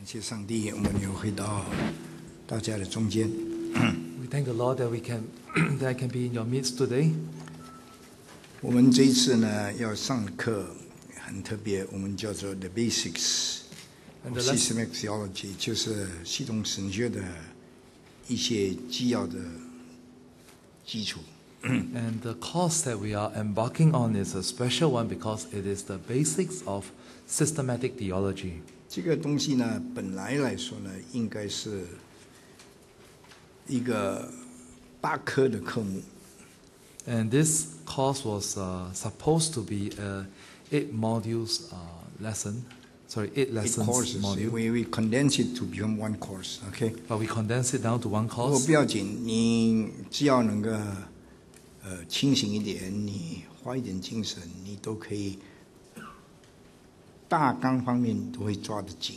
谢上帝，我们又回到大家的中间。We thank the Lord that that I can be in your midst today. 我们这一次呢要上的课很特别，我们叫做 The Basics of Systematic Theology， 就是系统神学的一些基要的基础。And the course that we are embarking on is a special one because it is the basics of systematic theology. 这个东西呢，本来来说呢，应该是一个8科的科目。And this course was supposed to be a 8 lessons module. We condense it to become one course, okay? But we condense it down to one 不过 course. 不要紧，你只要能够清醒一点，你花一点精神，你都可以大纲方面都会抓得紧。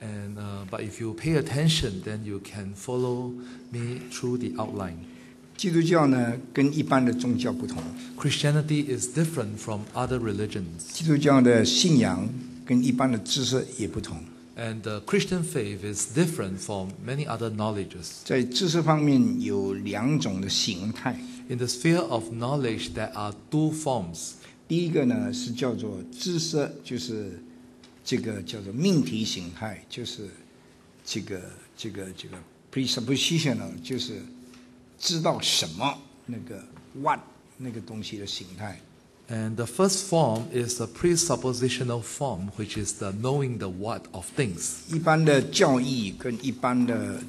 And but if you pay attention, then you can follow me through the outline. 基督教呢，跟一般的宗教不同。Christianity is different from other religions. 基督教的信仰跟一般的知识也不同。And the Christian faith is different from many other knowledges. 在知识方面有2种的形态。In the sphere of knowledge, there are 2 forms. 第一个呢是叫做知识，就是这个叫做命题形态，就是这个 presuppositional， 就是知道什么那个 what 那个东西的形态。And the first form is the presuppositional form, which is the knowing the what of things. 一般的教义跟一般的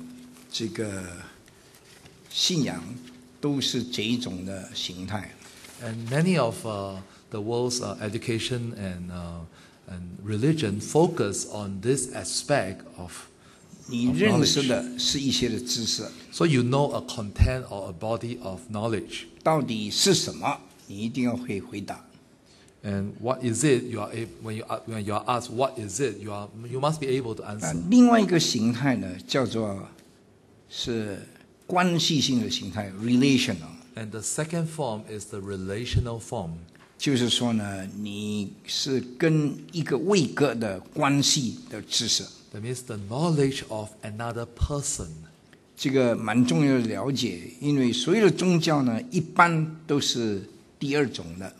这个信仰都是这一种的形态。And many of the world's education and religion focus on this aspect of 你认识的是一些的知识。So you know a content or a body of knowledge. 到底是什么？你一定要会回答。And what is it? When you are asked what is it, you must be able to answer. 另外一个形态呢，叫做是关系性的形态 （relational）。And the second form is the relational form. 就是说呢，你是跟一个位格的关系的知识。That means the knowledge of another person. 这个蛮重要的了解，因为所有的宗教呢，一般都是第2种的。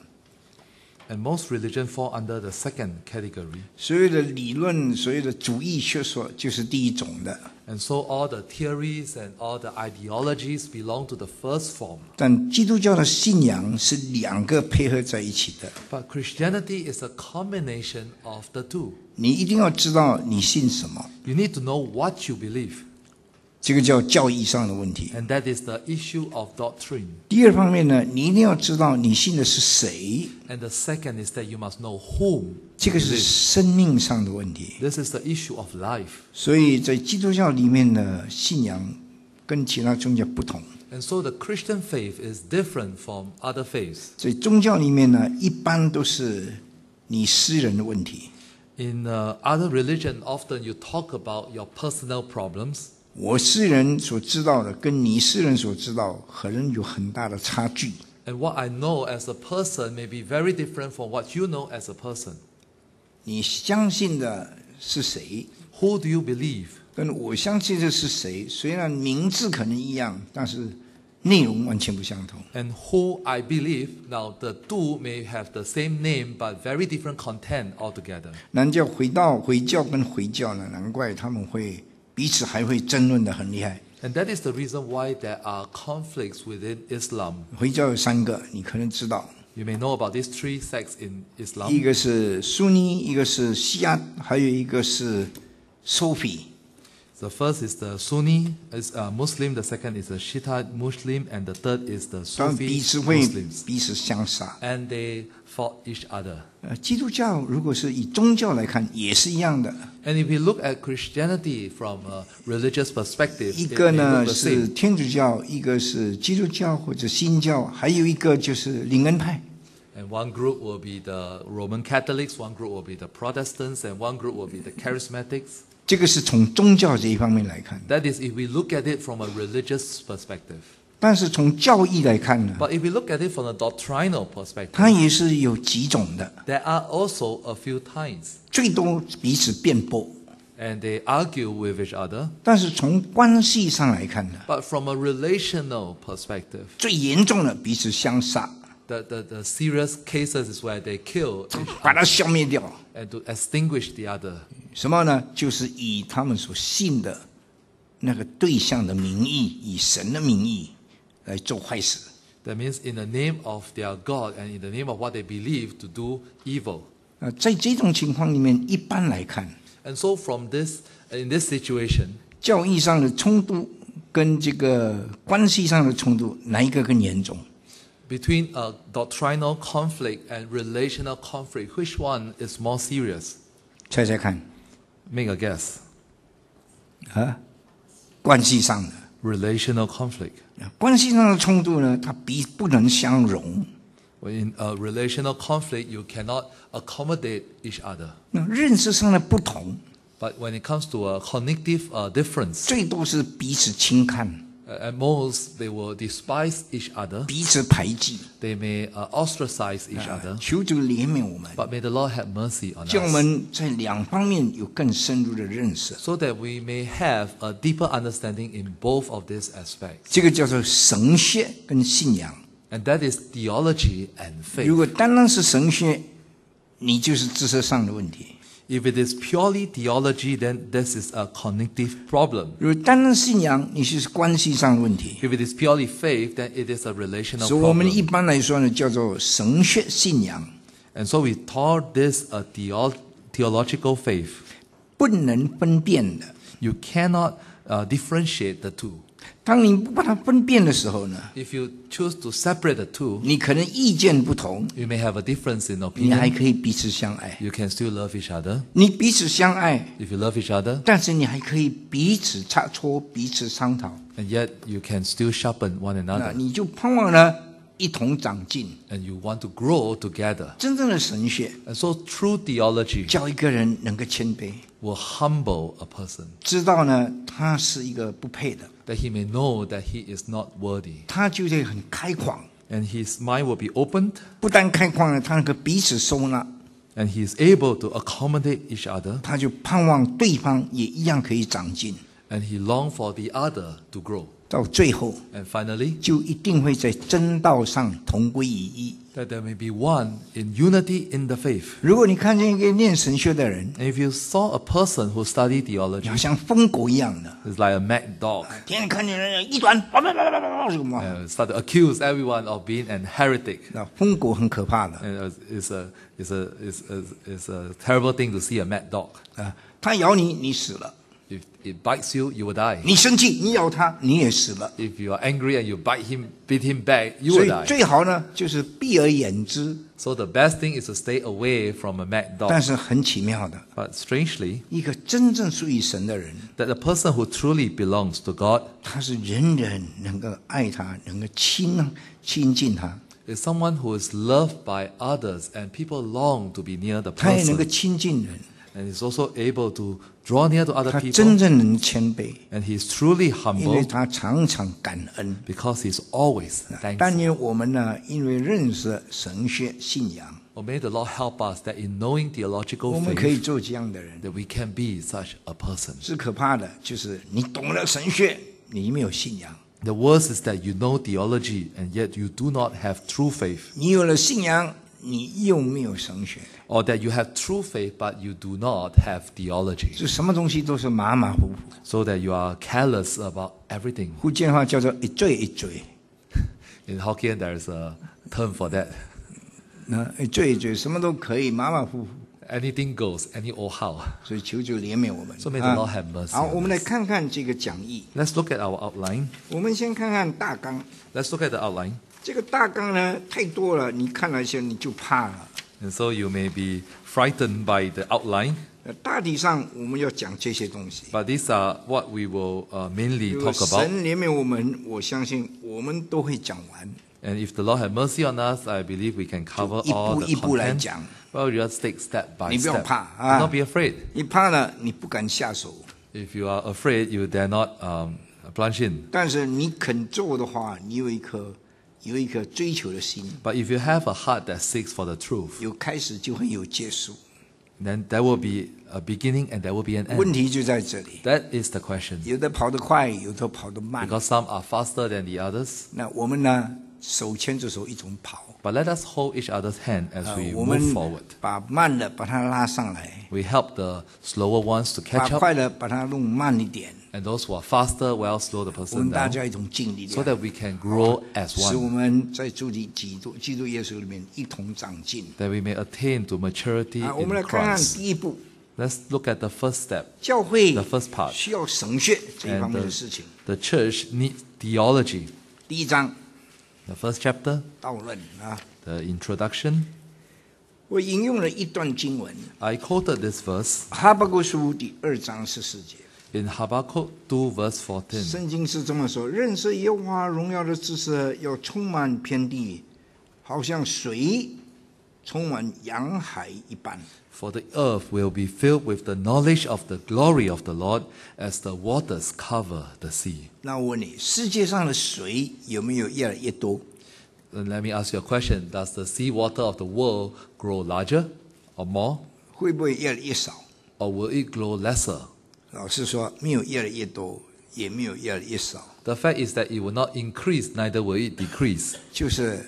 And most religion fall under the second category. 所有的理论，所有的主义学说就是第1种的。And so all the theories and all the ideologies belong to the first form. 但基督教的信仰是2个配合在一起的。But Christianity is a combination of the 2. 你一定要知道你信什么。You need to know what you believe. 这个叫教义上的问题。And that is the issue of doctrine. 第2方面呢，你一定要知道你信的是谁。And the second is that you must know whom. 这个是生命上的问题。This is the issue of life. 所以在基督教里面的信仰跟其他宗教不同。And so the Christian faith is different from other faiths. 在宗教里面呢，一般都是你私人的问题。In other religion, often you talk about your personal problems. 我私人所知道的跟你私人所知道可能有很大的差距。And what I know as a person may be very different from what you know as a person. 你相信的是谁？ Who do you believe? 跟我相信的是谁？虽然名字可能一样，但是内容完全不相同。 And who I believe, now the 2 may have the same name but very different content altogether. 难叫回教跟回教呢，难怪他们会彼此还会争论的很厉害。And that is the reason why there are conflicts within Islam. 回教有3个，你可能知道。You may know about these 3 sects in 一 Islam. 个是苏尼，一个是西亚，还有一个是苏菲。The first is the Sunni Muslim, the second is the Shiite Muslim, and the third is the 他们 Sufi 彼此会 Muslims. 彼此相杀。 And they fought each other. 基督教如果是以宗教来看，也是一样的。And if we look at Christianity from a religious perspective, 一 it 个 may 呢 look the 是 same. 天主教，一个是基督教或者新教，还有一个就是灵恩派。And one group will be the Roman Catholics, one group will be the Protestants, and one group will be the Charismatics. 这个是从宗教这一方面来看。 That is, if we look at it from a religious perspective. 但是从教义来看呢， But if we look at it from a doctrinal 它 perspective, 也是有几种的， there are also a few kinds. 最多彼此辩驳。and they argue with each other. 但是从关系上来看呢， But from a relational perspective, 最严重的彼此相杀， the serious cases is where they kill each 把它 other 消灭掉。 and to extinguish the other. 什么呢？就是以他们所信的那个对象的名义，以神的名义来做坏事。 That means in the name of their God and in the name of what they believe to do evil. 在这种情况里面，一般来看， And so from this, in this situation, 教义上的冲突跟这个关系上的冲突，哪一个更严重？ between a doctrinal conflict and relational conflict, which one is more serious? 猜猜看 Make a guess. 啊？关系上的， Relational conflict. 关系上的冲突呢，它不能相容。 In a relational conflict, you cannot accommodate each other. 那认识上的不同， But when it comes to a cognitive difference, 最多是彼此轻看， at most they will despise each other. 彼此排挤。 They may ostracize each other. 求主怜悯我们， But may the Lord have mercy on 叫我 us, 们在两方面有更深入的认识。 so that we may have a deeper understanding in both of these aspects. 这个叫做神学跟信仰。 And that is theology and 如 faith. 果单单是神学，你就是知识上的问题； If it is purely theology, then this is a cognitive problem. 如果单单信仰，你就是关系上的问题。 If it is purely faith, then it is a relational 所以我们一 problem. 般来说呢，叫做神学信仰， And so we taught this a theological faith. 不能分辨的。 You cannot differentiate the two. 当你不把它分辨的时候呢， If you choose to separate the two, 你可能意见不同， you may have a difference in 你还 opinion. 可以彼此相爱。 You can still love each other. 你彼此相爱， If you love each other, 但是你还可以彼此擦磋、彼此商讨。 and yet you can still sharpen one 那 another. 你就盼望呢一同长进。 And you want to grow together. 真正的神学 And so true theology 叫一个人能够谦卑， will humble a person, 知道呢他是一个不配的， that he may know that he is not worthy. 他就会很开旷。 And his mind will be opened, 不但开旷了，他能够彼此收纳， and he is able to accommodate each other, 他就盼望对方也一样可以长进。 and he longs for the other to grow. 到最后， And finally, 就一定会在真道上同归于一。 that there may be one in unity in the faith. 如果你看见一个念神学的人， And if you saw a person who studied theology, 好像疯狗一样的， it's like a mad dog, 天天看见人异端，什么？ start to accuse everyone of being an heretic. 那疯狗很可怕的 And it's a terrible thing to see a mad dog. 啊！他咬你，你死了； If it bites you, you will die. 你生气，你咬他，你也死了。 If you are angry and you beat him back, you 所 will 以 die. 最好呢，就是避而远之。 So the best thing is to stay away from a mad 但 dog. 是很奇妙的， But strangely, 一个真正属于神的人， that the person who truly belongs to God 他是人人能够爱他，能够亲近他， is someone who is loved by others and people long to be near the 他也能够 person. 亲近人， And is also able to draw near to other 他 people. 真正能谦卑， And he is truly 因为 humble 他常常感恩。 because he is always 但 thankful. 愿我们呢，因为认识神学信仰， Or may the Lord help us that in knowing 我 theological 们可以 faith, 做这样的人。 that we can be such a person. 最可怕的就是你懂了神学，你没有信仰； The worst is that you know theology and yet you do not have true faith. 你有了信仰，你又没有神学， Or that you have true faith but you do not have theology. 就什么东西都是马马虎虎。 So that you are careless about everything. 福建话叫做一嘴一嘴， In Hokkien there is a term for that. 那一嘴一嘴，什么都可以，马马虎虎。 Anything goes, any old how. 所以求主怜悯我们。 So may the Lord have mercy 好， on 我们来 us. 看看这个讲义。 Let's look at our outline. 我们先看看大纲。 Let's look at the outline. 这个大纲呢太多了，你看了一下你就怕了。 And so you may be frightened by the outline. 大体上我们要讲这些东西。 But these are what we will mainly 如果 talk about. 神怜悯我们，我相信我们都会讲完。 And if the Lord have mercy on us, I believe we can cover 一 all 步 the 一步来 content. 讲。 Well, you just take step by 你不要 step. 怕 Do 啊 not be afraid. 你怕了，你不敢下手。 If you are afraid, you dare not plunge in. 但是你肯做的话，你有一颗追求的心， But if you have a heart that seeks for the truth, 有开始就会有结束。then there will be a beginning and there will be an 问 end. 题就在这里， That is the question. 有的跑得快，有的跑得慢。 Because some are faster than the others. 那我们呢，手牵着手一同跑。 But let us hold each other's hand as we 我 move 们 forward. 把慢的把它拉上来， We help the slower ones to 把 catch up, 快的把它弄慢一点。 and those who are faster, well, slow the 我 person 们大 down, 家一同尽力 so 量， that we can grow as 使我 one, 们在主的基督耶稣里面一同长进。 that we may attain to maturity 我 in 们来看看 Christ. 第一步， Let's look at the first step. 教会 The first part. 需要神学这一方 And 面的事情。 the church needs theology. 第一章 The first chapter, 道论啊， the introduction. 我引用了一段经文， I quoted this verse 哈巴谷书第2章14节。 in Habakkuk 2 verse 14. 圣经是这么说：认识耶和华荣耀的知识要充满遍地，好像水充满洋海一般。 For the earth will be filled with the knowledge of the glory of the Lord as the waters cover the sea. 那我问你，世界上的水有没有越来越多？ And let me ask you a question. Does the sea water of the world grow larger or more? 会不会越来越少？ Or will it grow lesser? 老实说，没有越来越多，也没有越来越少， The fact is that it will not increase, neither will it decrease. 就是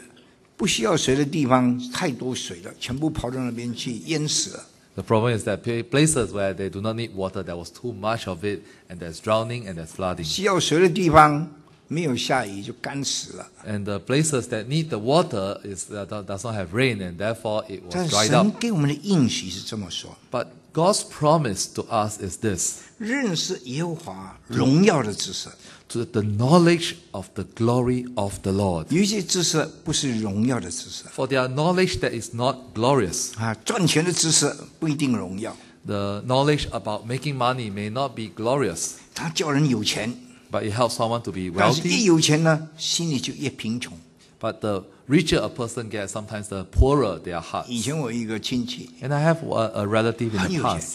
不需要水的地方太多水了，全部跑到那边去淹死了。 The problem is that places where they do not need water, there was too much of it, and there's drowning and there's flooding. 需要水的地方没有下雨就干死了。 And the places that need the water does not have rain, and therefore it 但 was 是 dried 神 up. 给我们的应许是这么说： But God's promise to us is this: 认识耶和华荣耀的知识。 to the knowledge of the glory of the Lord. 有一些知识不是荣耀的知识 For there are knowledge that is not glorious. 啊，赚钱的知识不一定荣耀， The knowledge about making money may not be glorious, 它叫人有钱， but it helps someone to be 但是越 wealthy. 有钱呢，心里就越贫穷。 But the richer a person gets, sometimes the poorer their 以 hearts. 前我有一个亲戚， And I have a relative in 很 the 有钱。 past.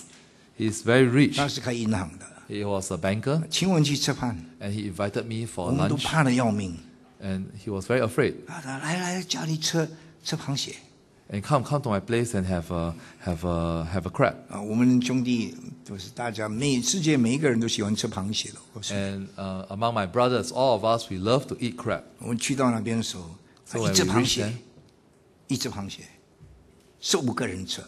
He's very rich. 他是开银行的， He was a banker, 请我们去吃饭， and he invited me 我 for 们都 lunch. 怕得要命。 And he was very afraid. 啊，来家里吃螃蟹 And come to my place and have a crab. 啊！我们兄弟都是大家世界每一个人都喜欢吃螃蟹的。我说 And among my brothers, all of us, we love to eat crab. 我们去到那边的时候， So 一 when 只 we 螃 reached 蟹 there,，一只螃蟹，15个人吃，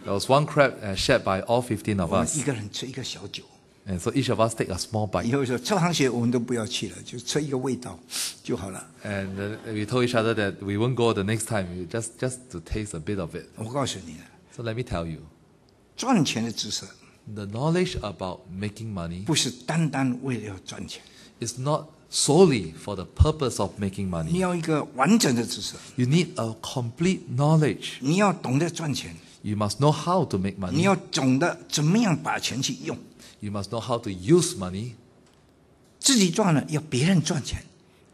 there was one crab shared by all 15 of 我们 us. 一个人吃一个小酒。 And so each of us take a small 以 bite. 后说吃螃蟹我们都不要去了，就吃一个味道就好了。 And we told each other that we won't go the next time, just to taste a bit of it. 我告诉你了， So let me tell you, 赚钱的知识 the knowledge about making money 不是单单为了要赚钱， is not solely for the purpose of making 你 money. 要一个完整的知识， You need a complete knowledge. 你要懂得赚钱， You must know how to make 你 money. 要懂得怎么样把钱去用。 You must know how to use money. 自己赚了，要别人赚钱，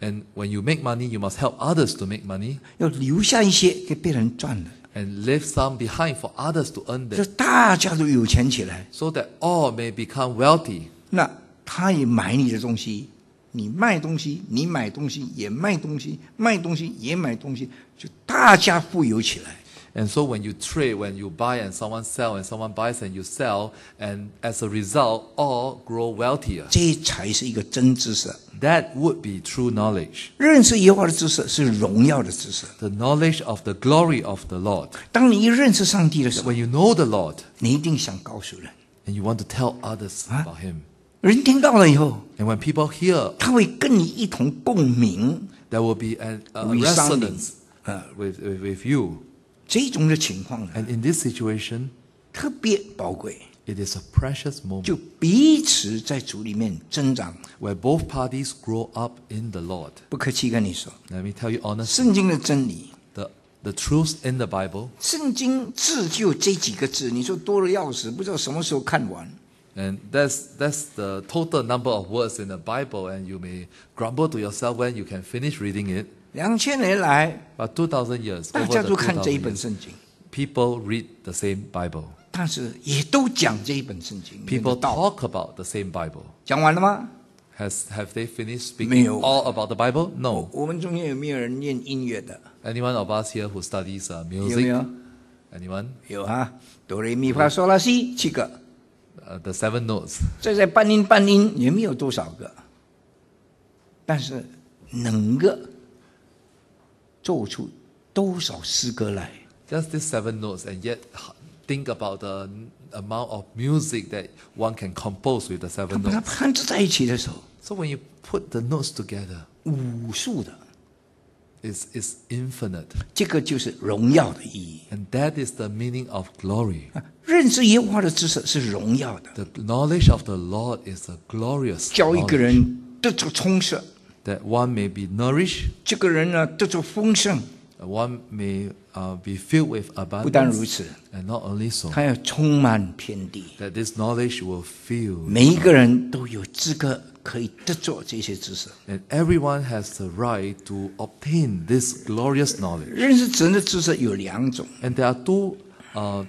And when you make money, you must help others to make money 要留下一些给别人赚的， and leave some behind for others to earn 就 them, 大家都有钱起来。 so that all may become wealthy. 那他也买你的东西，你卖东西，你买东西也卖东西，卖东西也买东西，就大家富有起来。 And so when you trade, when you buy and someone sell, and someone buys and you sell, and as a result, all grow wealthier. 这才是一个真知识。 That would be true knowledge. 认识耶和华的知识是荣耀的知识。 The knowledge of the glory of the Lord. 当你一认识上帝的时候， When you know the Lord, 你一定想告诉人， and you want to tell others about Him. 人听到了以后， And when people hear, 他会跟你一同共鸣。 there will be a Resounding. resonance with you. 这种的情况呢， And in this situation, 特别宝贵， it is a precious moment 就彼此在主里面增长。 where both parties grow up in the Lord. 不客气跟你说， Let me tell you honestly, 圣经的真理， the truths in the Bible, 圣经字就这几个字，你说多的要死，不知道什么时候看完。 and that's the total number of words in the Bible, and you may grumble to yourself when you can finish reading it. 2000年来， But 2,000 years, 大 over 家 the 都看这一 2,000本 years, 圣经， people read the same Bible. 但是也都讲这一本圣经。 People 道 talk about the same Bible. 讲完了吗？ Have they finished speaking 没有。 all about the Bible? No. 我们中间有没有人念音乐的？ Anyone of us here who studies 有没 music? 有？ Anyone? 有啊，哆来咪发嗦拉西7个， The 7 notes. 这在半音也没有多少个，但是能够做出多少诗歌来？ Just these 7 notes, and yet think about the amount of music that one can compose with the 7把它 notes. 攀置在一起的时候， So when you put the notes together, 无数的， it's infinite. 这个就是荣耀的意义。 And that is the meaning of glory. 认识耶和华的知识是荣耀的， The knowledge of the Lord is a glorious 教一个 knowledge, 人得着充实， that one may be nourished, 这个人呢得着丰盛。 one may be filled with 不但如 abundance, 此， and not only so, 他要充满遍地， that this knowledge will fill, 每一个人都有资格可以得着这些知识。 and everyone has the right to obtain this glorious knowledge. 认识神的知识有2种， And there are 2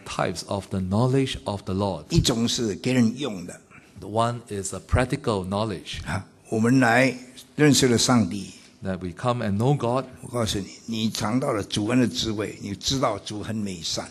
types of the knowledge of the Lord. 一种是给人用的 The one is a practical knowledge, 啊，我们来认识了上帝。 that we come and know God. 我告诉你，你尝到了主恩的滋味，你知道主很美善。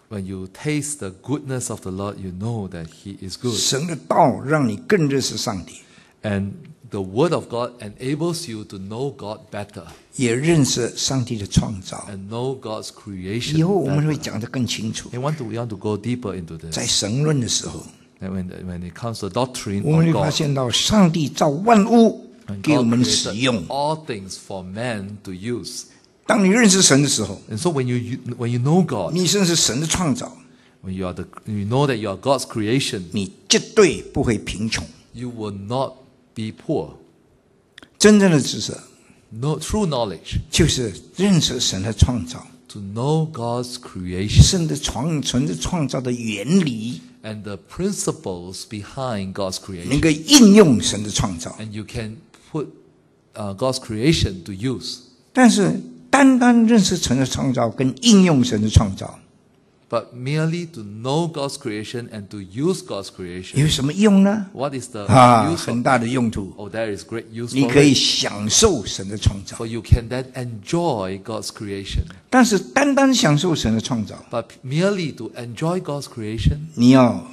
When you taste the goodness of the Lord, you know that He is good. 神的道让你更认识上帝， And the Word of God enables you to know God better 也认识上帝的创造。 and know God's 以 creation 后我们会 better. 讲得更清楚。 We want to go deeper into 在 this. 神论的时候， And when it comes to doctrine 我们 of 会发 God, 现到上帝造万物 and 给我 God 们使 created 用。 all things for man to use. 当你认识神的时候， And so when you know God, 你认识神的创造， when you know that you are God's creation, 你绝对不会贫穷。 you will not be poor. 真正的知识 True knowledge, 就是认识神的创造， to know God's creation 神的创造的原理， and the principles behind God's 能 creation. 够应用神的创造。 And you can put God's creation to use. 但是单单认识神的创造跟应用神的创造 But merely to know God's creation and to use God's creation, 有什么用呢？ what is the 啊， use 很 of 大的用途， Oh, there is great use 你 for 可以 it. 享受神的创造。 For you can then enjoy God's creation. 但是单单享受神的创造， But merely to enjoy God's creation, 你要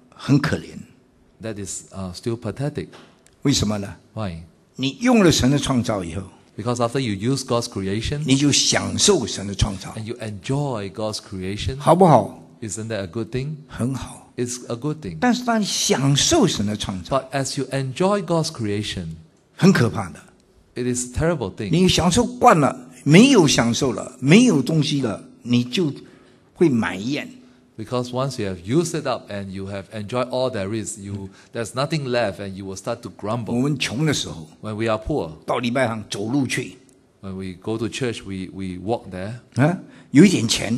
很可怜。 that is still pathetic. 为什么呢？ Why? 你用了神的创造以后， Because after you use God's creation 你就享受神的创造， and you enjoy God's creation, 好不好？ isn't that a good thing? 很好。 It's a good thing. 但是当你享受神的创造， But as you enjoy God's creation, 很可怕的。 it is a terrible thing. 你享受惯了，没有享受了，没有东西了，你就会埋怨。 Because once you have used it up and you have enjoyed all there is, there's nothing left and you will start to 我 grumble. 们穷的时候， When we are poor, 到礼拜堂走路去 when we go to church, we walk there. 啊，有一点钱，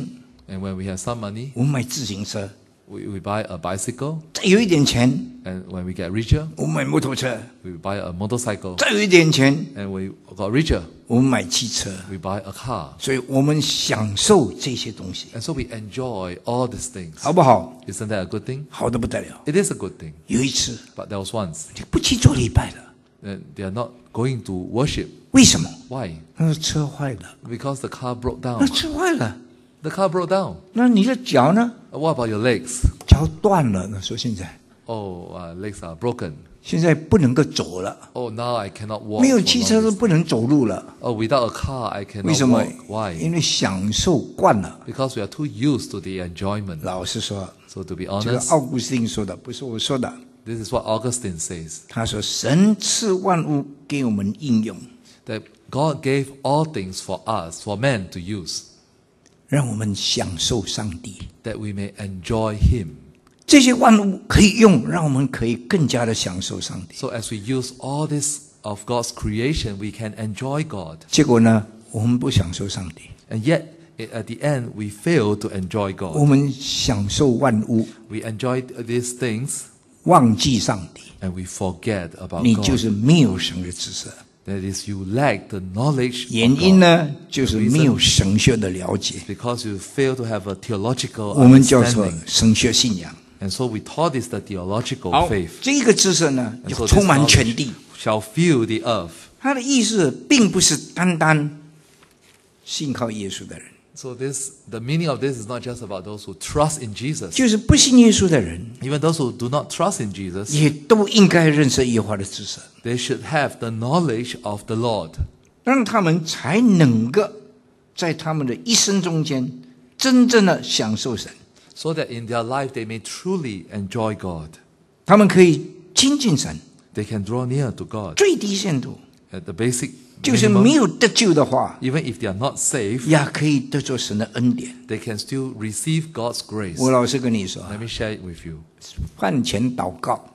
And when we have some money, 我们买自行车； we buy a bicycle. 再有一点钱， And when we get richer, 我们买摩托车； we buy a motorcycle. 再有一点钱， And we got richer, 我们买汽车。 we buy a car. 所以我们享受这些东西， And so we enjoy all these things. 好不好？ Isn't that a good thing? 好的不得了。 It is a good thing. 有一次， But there was once 就不去做礼拜了， that they are not going to worship. 为什么？ Why? 他说车坏了， Because the car broke 那 down. 车坏了， The car broke down. 那你的脚呢？ What about your legs? 脚断了。那说现在 Oh, legs are broken. 现在不能够走了， Oh, now I cannot walk. 没有 for 汽 long 车都 distance. 不能走路了。 Oh, without a car, I 为 cannot 什么 walk.？因 Why? 为享受惯了。 Because we are too used to the enjoyment. 老实说， So to be 这个 honest, 奥古斯丁说的，不是我说的。 this is what Augustine says, 他说：“神赐万物给我们应用， that God gave all things for us, for men to use, 让我们享受上帝。 that we may enjoy Him. 这些万物可以用，让我们可以更加的享受上帝。 So as we use all this of God's creation, we can enjoy God. 结果呢，我们不享受上帝， And yet, at the end, we fail to enjoy 我 God. 们享受万物， We enjoy these things, 忘记上帝， and we forget about 你就 God. 是没有神的知识。 That is, you lack the knowledge 原 of 因 God. 呢，就是没有神学的了解， Because you fail to have a theological 我们叫做 understanding. 神学信仰。 And so we taught this the theological 好 faith. 这个知识呢， And 要 so 充 this 满全 knowledge 地。 shall fill the earth. 他的意思并不是单单信靠耶稣的人， So the meaning of this is not just about those who trust in Jesus. 就是不信耶稣的人 Even those who do not trust in Jesus, 也都应该认识耶和华的知识， they should have the knowledge of the Lord, 让他们才能够在他们的一生中间真正的享受神， so that in their life they may truly enjoy God. 他们可以亲近神。 They can draw near to God. 最低限度 At the basic 就是没 minimum, 有得救的话， even if they are not saved, 也可以得着神的恩典。 they can still receive God's grace. 我老实跟你说， Let me share it with you. 饭前祷告，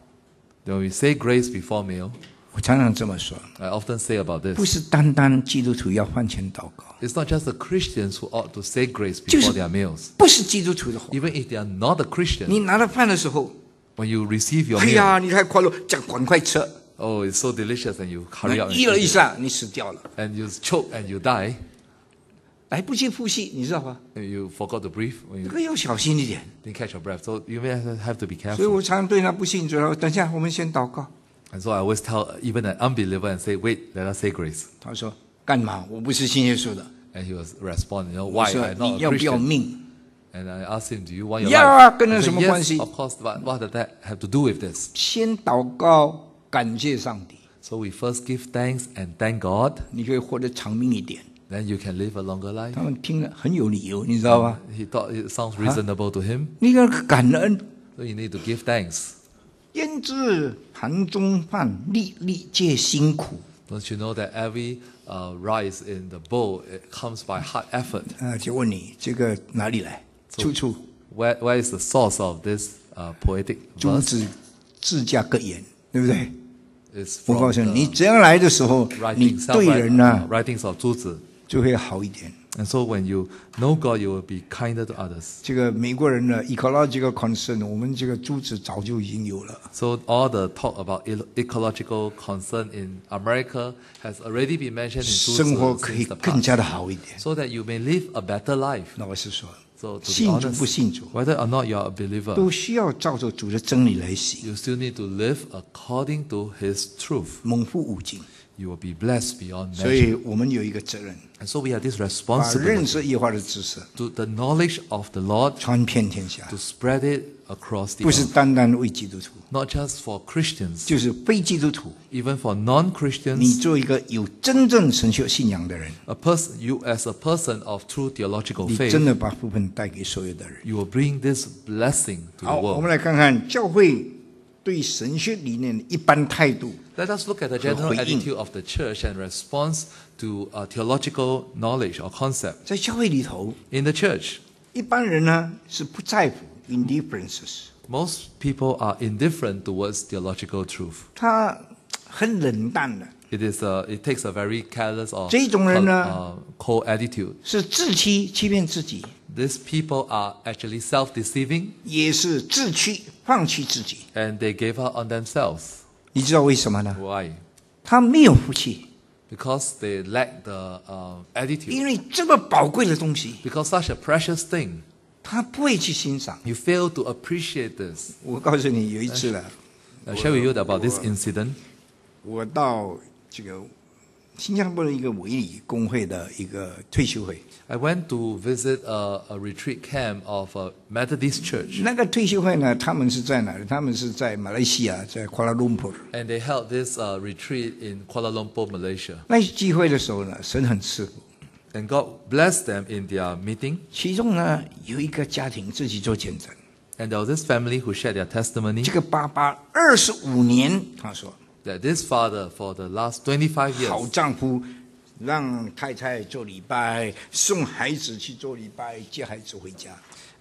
When we say grace before meal, 我常常这么说， I often say about 不 this. 是单单基督徒要饭前祷告， It's not just the Christians who ought to say grace 就 before 是 their meals. 不是基督徒的话， Even if they are not a Christian, 你拿了饭的时候， when you receive your 哎 meal, 呀，你太快乐，讲赶快吃， oh, it's so delicious, and you hurry up 一了 and 一 eat it. 下，你死掉了， And you choke and you die, 来不及呼吸，你知道吧？ and you forgot to breathe when 这 you 个要小心一点。 didn't catch your breath. So you may have to be 所以 careful. 我常常对他不信主了，等一下我们先祷告。 And so I always tell even an unbeliever and say, wait, let us say grace. 他说干嘛？我不是信耶稣的。 And he was respond, 我 why 说 I'm 你 not a 要不要 Christian? 命？ And I asked him, do you want your 要啊， life? 跟那 He 什 said, 么关系 yes, of course, but what does that have to do with this? 先祷告，感谢上帝， So we first give thanks and thank God, 你可以活得长命一点。 then you can live a longer life. 他们听了很有理由，你知道吧？ He thought it sounds reasonable to him, 你要感恩， so you need to give thanks. 焉知盘中饭，粒粒皆辛苦。 Don't you know that every rice in the bowl, it comes by hard effort? 就问你这个哪里来？处处 Where is the source of this poetic 诸 verse? 子自家各言，对不对？ It's 我 from 告诉你，你 the 这样来的时候，你 writings, 对人呢 writings of 朱子. 就会好一点。 And so when you know God, you will be kinder to others. 这个美国人的 ecological concern，我们这个诸子早就已经有了。 So all the talk about ecological concern in America has already been mentioned in 生活 Zhu 可以 since the 更 past, 加的好一点。 so that you may live a better life. 那我是说， So to be 信主不 honest, 信主， whether or not you are a believer, 都需要照着主的真理来行， you still need to live according to His truth. 蒙福五经。 You will be blessed beyond 所 measure. 以我们有一个责任， And so we have this 把认 responsibility 识耶和华的知识 to the knowledge of the Lord 传遍天下 to，spread it across the 不是 earth. 单单为基督徒， Not just for Christians, 就是非基督徒。 even for 你 non-Christians. 做一个有真正神学信仰的人， You as a person of true theological 你 faith, 真的把福分带给所有的人。 you will bring this blessing to 好， the 我们 world. 来看看教会对神学理念的一般态度。 Let us look at the general 和回应。 attitude of the church and response to theological knowledge or concept. 在教会里头， In the church, 一般人呢是不在乎 indifferences， most people are indifferent towards theological truth. 他很冷淡的， It takes a very careless or 这种人呢， cold attitude. 是自欺骗自己， These people are actually self-deceiving 也是自欺放弃自己。 and they gave up on themselves. 你知道为什么呢？ Why? 他没有福气， Because they lack the attitude. 因为这么宝贵的东西， Because such a precious thing, 他不会去欣赏。 you fail to appreciate this. 我告诉你，有一次了， I'll share with you about this incident. 我到这个新加坡的一个卫理公会的一个退休会， I went to visit a retreat camp of a Methodist church. 那个退休会呢，他们是在哪里？他们是在马来西亚，在瓜拉隆坡。 And they held this retreat in Kuala Lumpur, Malaysia. 那聚会的时候呢，神很赐福。 And God blessed them in their meeting. 其中呢，有一个家庭自己做见证， And there was this family who shared their testimony 这个爸爸25年，他说 that this father, for the last 25好 years, 丈夫，让太太做礼拜，送孩子去做礼拜，接孩子回家。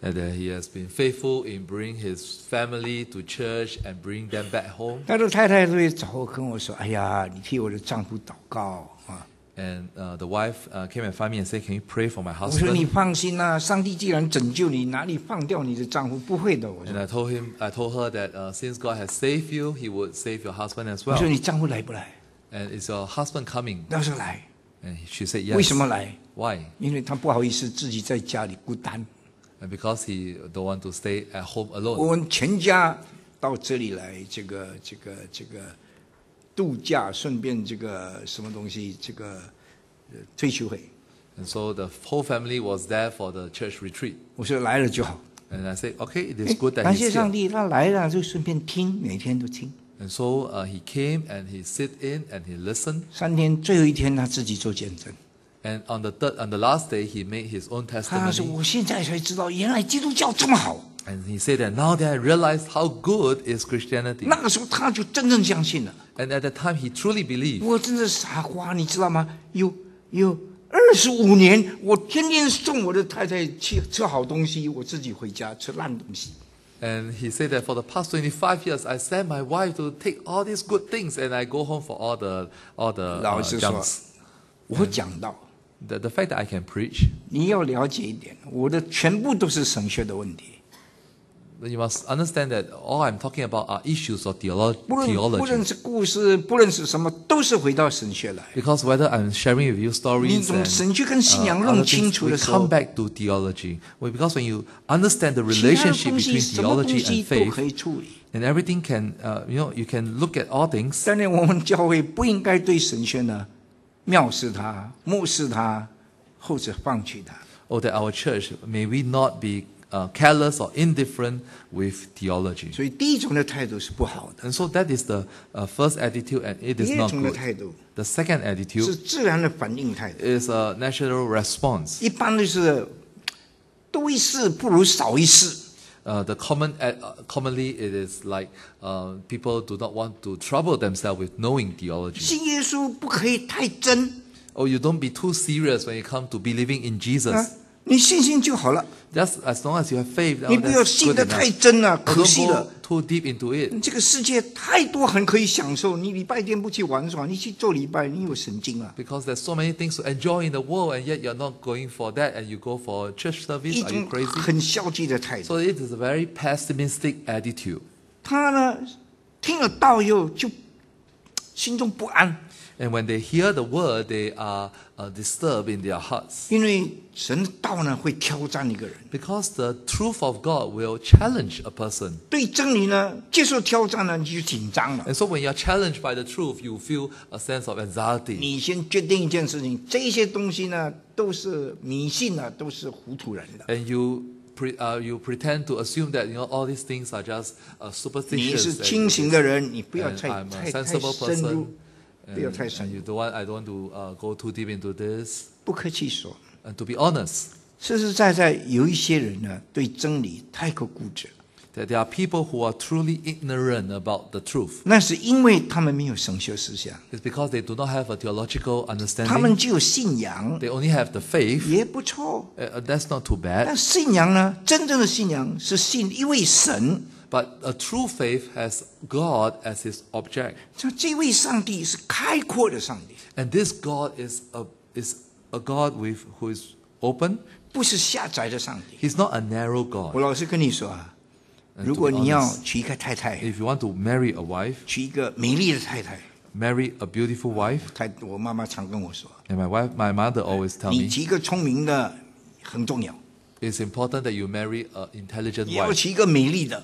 and that he has been faithful in bringing his family to church and bring them back home. 他的太太都会找我跟我说：“哎呀，你替我的丈夫祷告啊。” And the wife came and found me and said, "Can you pray for my 我说你 husband?" 放心啦、上帝既然拯救你，哪里放掉你的丈夫？不会的。我 And 说， I told her that since God has saved you, He would save your husband as 我说 well. 你丈夫来不来？ And is your husband coming? 他说来。 And she said 为 yes. 什么来？ Why? 因为他不好意思自己在家里孤单。 And because he don't want to stay at home 我 alone. 们全家到这里来，这个度假，顺便这个什么东西，这个退休会。And so the whole family was there for the church retreat. 我说来了就好。 And I said, okay, it is good that 感 he's 谢 here. 上帝，他来了就顺便听，每天都听。 And so he came and he sit in and he listened. 3天，最后一天他自己做见证。 And on the last day, he made his own 他说：“ testimony. 我现在才知道，原来基督教这么好。 And he said that now that I realized how good is Christianity. ”那个时候他就真正相信了。 And at that time, he truly believed. 我真的傻瓜，你知道吗？有25年，我天天送我的太太去吃好东西，我自己回家吃烂东西。 And he said that for the past 25 years, I sent my wife to take all these good things, and I go home for all the 老实说， junks. 我讲到， The fact that I can preach, 你要了解一点，我的全部都是神学的问题。 you must understand that all I'm talking about are issues of 不论 theology. 是故事，不论是什么，都是回到神学来。 Because whether I'm sharing with you 你 stories 从 and 神学跟信仰 other 弄清 things, 楚 we 的时候 come，back to theology. Because when you understand the 其他的 relationship 东西 between 什么东 theology 西 and 都 faith, 可以处理。 and everything can, you can look at all things. 当然，我们教会不应该对神学呢藐视它、漠视它，或者放弃它。 Or that our church, may we not be careless or indifferent with theology. 所以第一种的态度是不好的， And so that is the first attitude, and it 第 is 二 not 种的 good. 态度 The second 是 attitude 自然的反应态度， is a natural response. 一般都是多一事不如少一事。 Commonly, it is like people do not want to trouble themselves with knowing theology. 信耶稣不可以太真 Oh, you don't be too serious when you come to believing in 啊 Jesus. 你信心就好了， Just as long as you have faith, 你不要 that's 信 good 得太 enough. 真了， But 可惜 don't 了 go。too deep into it. 这个世界太多很可以享受，你礼拜天不去玩耍，你去做礼拜，你有神经啊！ Because there's so many things to enjoy in the world, and yet you're not going for that, and you go for church service. 一 Are you 种 crazy? 很消极的态度。 So it is a very pessimistic attitude. 他呢，听了道以后就心中不安， And when they hear the word, they are disturbed in their hearts. 因为神的道呢会挑战一个人， Because the truth of God will challenge a person. 对真理呢接受挑战呢你就紧张了。 And so when you're challenged by the truth, you feel a sense of anxiety. 你先决定一件事情，这些东西呢都是迷信的，都是糊涂人的。 And you pretend to assume that all these things are just 你 superstitions. 是清醒的人，你不要 And 太 I'm a 太 sensible 深入 person.，不要太深 And 入。 I don't want to go too deep into this. 不客气说， And to be honest, 实实在在有一些人呢对真理太过固执， that there are people who are truly ignorant about the truth. 那是因为他们没有神学思想， It's because they do not have a theological 他们 understanding. 只有信仰 They only have the faith. 也不错。 That's not too bad. 但信仰呢，真正的信仰是信一位神， But a true faith has God as its object. 这位上帝是开阔的上帝， And this God is a God who is open. 不是狭窄的上帝。 He's not a narrow 我 God. 老实跟你说啊， And 如 to 果 be 你要 honest, 娶一个太太， if you want to marry a wife, 娶一个美丽的太太， marry a beautiful wife. 我妈妈常跟我说， And my mother always tell 你 me 娶一个聪明的很重要， it's important that you marry an intelligent 也要 wife. 娶一个美丽的。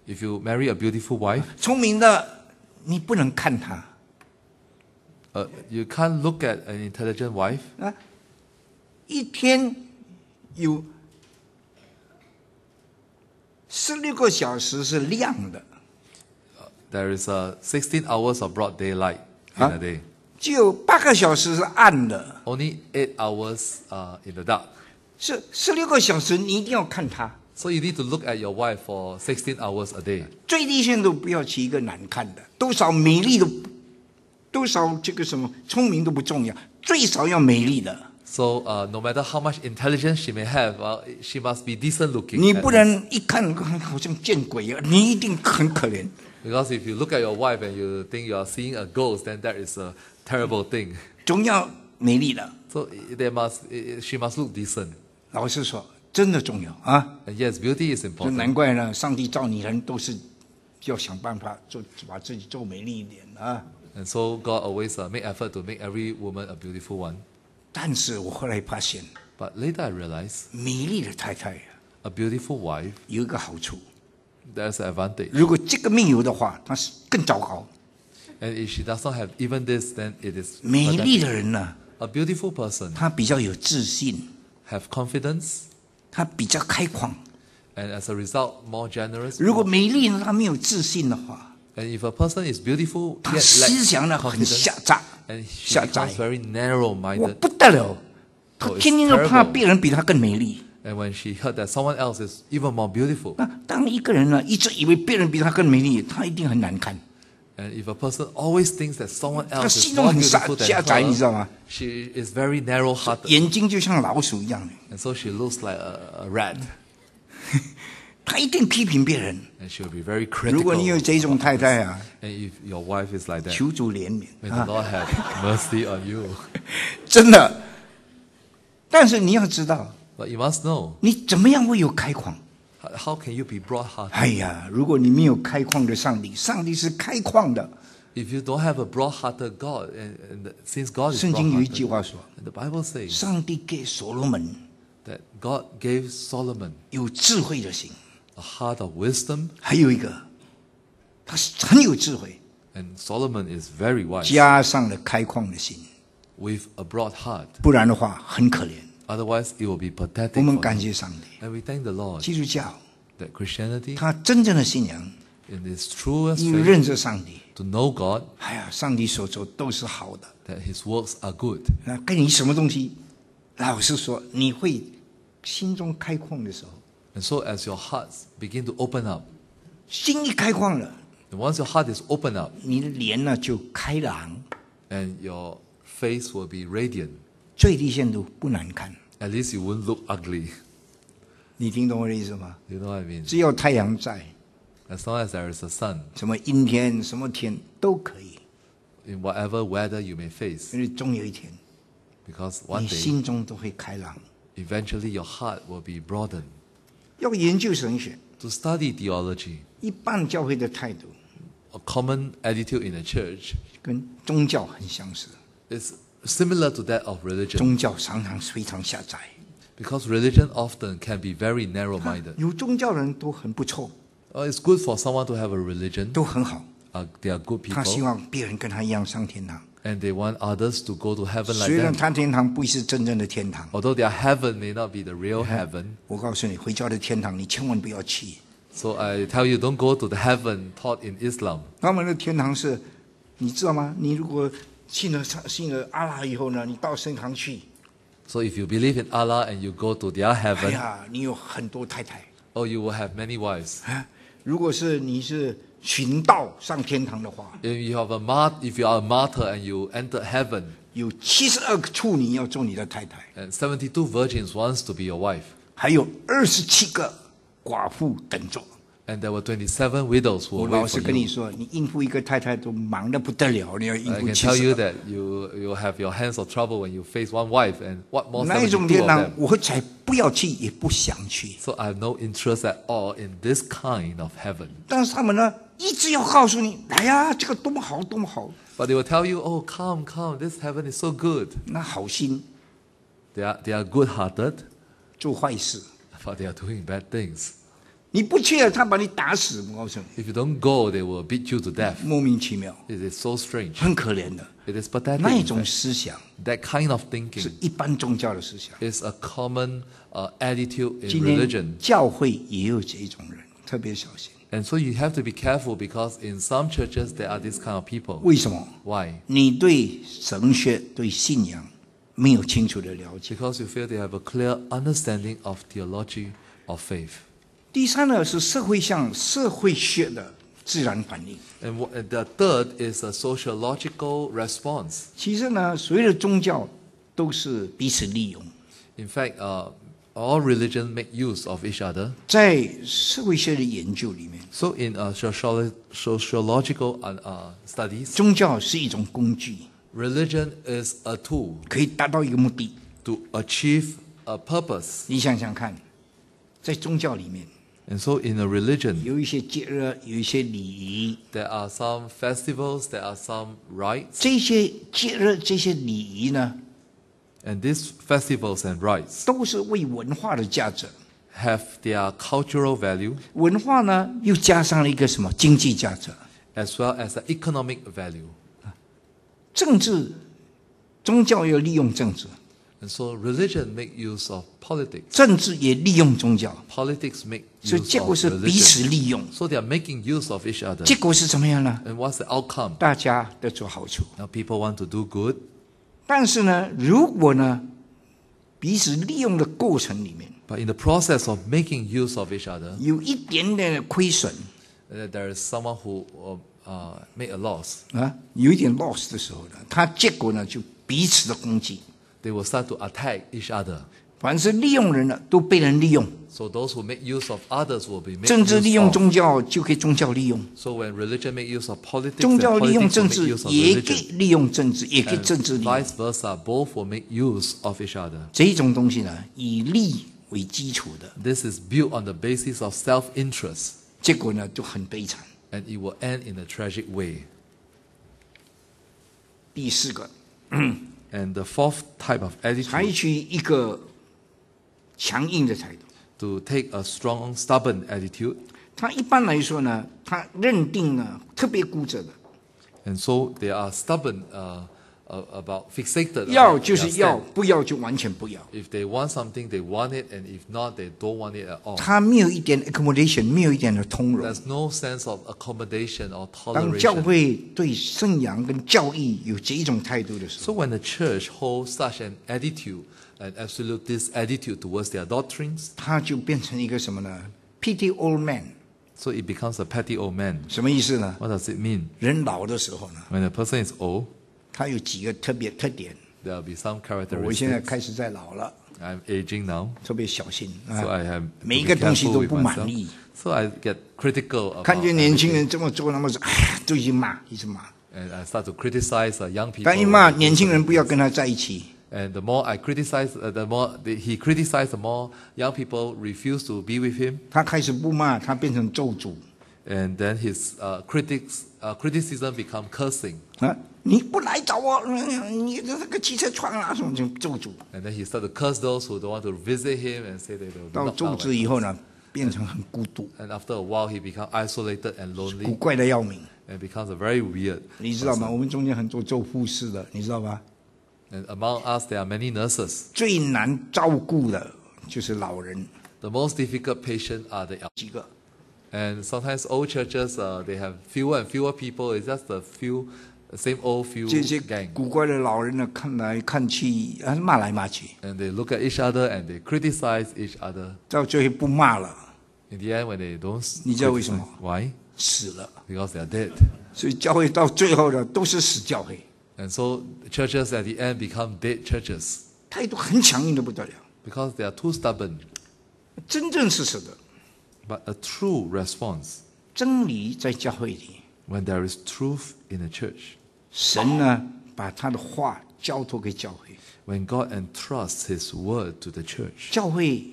If you marry a beautiful wife, 聪明的你不能看她 you can't look at an intelligent wife. 啊，一天有16个小时是亮的， There is 16 hours of broad daylight in a day. 只有8个小时是暗的， Only 8 hours in the dark. 是16个小时你一定要看她。 So you need to look at your wife for 16 hours a day. 最低限度不要娶一个难看的，多少美丽的，多少这个什么聪明都不重要，最少要美丽的。 So no matter how much intelligence she may have, she must be decent looking. 你 at 不 least. 能一看好像见鬼啊，你一定很可怜。 Because if you look at your wife and you think you are seeing a ghost, then that is a terrible thing. 总要美丽的。 So she must look decent. 老实说，真的重要啊！ And yes, beauty is 就 important. 难怪呢，上帝造你人都是要想办法把自己做美丽一点啊。 And so God always make effort to make every woman a beautiful one. 但是我后来发现， But later I realized 美丽的太太 a beautiful wife, 有一个好处， there's an advantage. 如果这个没有的话，那是更糟糕。 And if she does not have even this, then it is 美丽 pathetic. 的人呢， A beautiful person 他比较有自信， have confidence, 他比较开放。 and as a result, more generous. 如果美丽呢，他没有自信的话， And if a person is beautiful, 他 yet 思想 lacks 呢很 confidence, 狭窄， and she 狭窄 becomes very 我 narrow-minded. 不得了。他 Oh, it's 天天都怕 terrible. 别人比他更美丽。 And when she heard that someone else is even more beautiful, 那当一个人呢一直以为别人比他更美丽，他一定很难看。 and if a person always thinks that someone 他 else 心 is 中 more 很 beautiful 狭窄，你 than 知道 her, 吗？ she is very narrow-hearted, 眼睛就像老鼠一样的， and so she looks like a rat, 他一定批评别人。 and she will be very 如果你有 critical. 这种太太啊， And if your wife is like that, 求主怜悯 may the 啊， Lord have mercy on you. 真的。但是你要知道， But you must know, 你怎么样会有开旷？ how can you be broad-hearted? 哎呀，如果你没有开旷的上帝，上帝是开旷的。 If you don't have a broad-hearted God, and since God is 圣经有一句 broad-hearted, 话说， and the Bible says 上帝给所罗门 that God gave Solomon 有智慧的心， a heart of wisdom, 还有一个，他是很有智慧， and Solomon is very wise, 加上了开旷的心， with a broad heart. 不然的话很可怜。 Otherwise, it will be pathetic 我们 for 感 him. 谢上帝， And we thank the Lord 基督教 that Christianity, 他真正的信仰， in its truest 你 faith, 认识上帝， to know God, 哎呀，上帝所做都是好的。 that His works are good. 那给你什么东西，老实说，你会心中开旷的时候， And so as your hearts begin to open up, 心一开旷了， and once your heart is opened up, 你的脸呢就开朗， and your face will be radiant, 最低限度不难看。 at least you won't look ugly. 你听懂我的意思吗？ You know what I mean? 只要太阳在， As long as there is a sun, 什么阴天什么天都可以， in whatever weather you may face, 因为终有一天， because one 你 day, 心中都会开朗。 eventually your heart will be broadened. 要研究神学， To study theology, 一般教会的态度 a common attitude in the church 跟宗教很相似， is similar to that of religion, 宗教常常非常狭窄， because religion often can be very narrow-minded. 有宗教人都很不错， It's good for someone to have a religion. 都很好， They are good 他希 people, 望别人跟他一样上天堂。 and they want others to go to heaven 虽 like 然 them. 他天堂不是真正的天堂， Although their heaven may not be the real heaven. 我告诉你，回教的天堂你千万不要去。 So I tell you, don't go to the heaven taught in Islam. 他们的天堂是，你知道吗？你如果信了阿拉以后呢，你到圣堂去， So if you believe in Allah and you go to their 哎 heaven, 呀，你有很多太太。 oh, you will have many wives. 如果是你是寻道上天堂的话， If you are a martyr and you enter heaven, 有72个处女要做你的太太， and 72 virgins wants to be your wife, 还有27个寡妇等着。 and there were 27 widows who 我 will 老 wait 实 for 跟你 you. 说，你应付一个太太都忙得不得了，你要应 I 付 can tell you 72。 that you have your hands of trouble when you face one wife, and what more 那一种 72天 of 堂 them?，我才不要去，也不想去。 So I have no interest at all in this kind of heaven. 但是他们呢，一直要告诉你，来呀，这个多么好，多么好。 But they will tell you, oh, come, this heaven is so good. 那好心 They are good-hearted, 做坏事， but they are doing bad things. 你不去了，他把你打死。我告诉你， If you don't go, they will beat you to death. 莫名其妙， It is so strange. 很可怜的。 It is pathetic. 那一 in 种 fact. 思想 That kind of 是 thinking 一般宗教的思想。 is a common attitude in 今 religion. 天教会也有这种人，特别小心。 And so you have to be careful because in some churches there are this kind of people. 为什么？ Why? 你对神学、对信仰没有清楚的了解。 Because you feel they have a clear understanding of theology of faith. 第三呢是社会学的自然反应。 And the third is a sociological response. 其实呢，所有的宗教都是彼此利用。 In fact, all religions make use of each other. 在社会学的研究里面， So in sociological studies, 宗教是一种工具， religion is a tool 可以达到一个目的。 to achieve a purpose. 你想想看，在宗教里面 And so in a religion, 有一些节日，有一些礼仪， there are some festivals, there are some rites, 这些节日、这些礼仪呢， and these festivals and rites 都是为文化的价值。 have their cultural value 文化呢，又加上了一个什么经济价值？ as well as the economic value. 政治宗教要利用政治， And so religion make use of politics. 政治也利用宗教， Politics make 所以 use 结果 of 是彼此 religion. 利用。 So they are making use of each other. 结果是怎么样呢？ And what's the outcome? 大家都做好处。 Now people want to do good. 但是呢，如果呢，彼此利用的过程里面 But in the process of making use of each other, 有一点点的亏损 there is someone who made a loss. 啊，有一点 loss 的时候呢，他结果呢就彼此的攻击。 They will start to attack each other. 凡是利用人的都被人利用， So those who make use of others will be made 政治利 use 用 of. 宗教就给宗教利用， So when religion make use of politics, 宗 and 教利用 politics 政 will 治 make use of 也给 religion. 利用政治，也给 And 政治利用。 vice versa, both will make use of each other. 这种东西呢，以利为基础的， This is built on the basis of self-interest, 结果呢就很悲惨。 and it will end in a tragic way. 第四个， And the fourth type of 采 attitude, 取一个强硬的态度。 to take a strong, stubborn attitude. 他一般来说呢，他认定呢特别固执的， And so they are stubborn about fixated. 要 about 就 their 是要， stand. 不要就完全不要。 If they want something, they want it, and if not, they don't want it at all. 他没有一点 accommodation， 没有一点的通融。 There's no sense of accommodation or 当教 toleration. 会对信仰跟教义有这一种态度的时 So 候， when the church holds such an attitude, an absolutist attitude towards their doctrines, 他就变成一个什么呢 ？Pity old man， so it becomes a petty old man. 什么意思呢？ What does it mean? 人老的时候呢， When a person is old, 他有几个特点。 there will be some 我现在 characteristics. 开始在老了， I'm aging now, 特别小心 so 啊， I have to 每一 be 个东西 careful 都 with 不满 myself. 意。 So I get critical about 看见年轻 everything. 人这么做，那么说，哎，都一直骂，一直骂。 And I start to criticize young people. 但一骂年轻人不要跟他在一起， And the more I criticize, the more he criticized, the more young people refuse to be with him. 他开始不骂，他变成咒诅 And then his criticism become cursing. 啊！你不来找我，你这个汽车窗啊，什么就咒诅。 And then he started to curse those who don't want to visit him and say that they will 到 not 咒 down 诅 like 以后呢，变成很孤独， And after a while, he becomes isolated and 古 lonely 怪的要命。 and becomes a very weird. 你知道吗？我们中间很多做护士的，你知道吧？ And among us, there are many nurses. 最难照顾的就是老人， The most difficult patient are the elderly. 几个 And sometimes old churches, they have fewer and fewer people. It's just the same old few 这些 gang. 古怪的老人呢，看来看去，啊，骂来骂去， And they look at each other and they criticize each other. 到最后不骂了， In the end, when they don't 你知道为什么？ why? 死了。 Because they are dead. 所以教会到最后呢，都是死教会， And so churches at the end become dead churches 态度很强硬的不得了。 because they are too stubborn. 真正是实的 But a true response, 真理在教会里， when there is truth in the church, 神呢把他的话交托给教会， when God entrusts His word to the church, 教会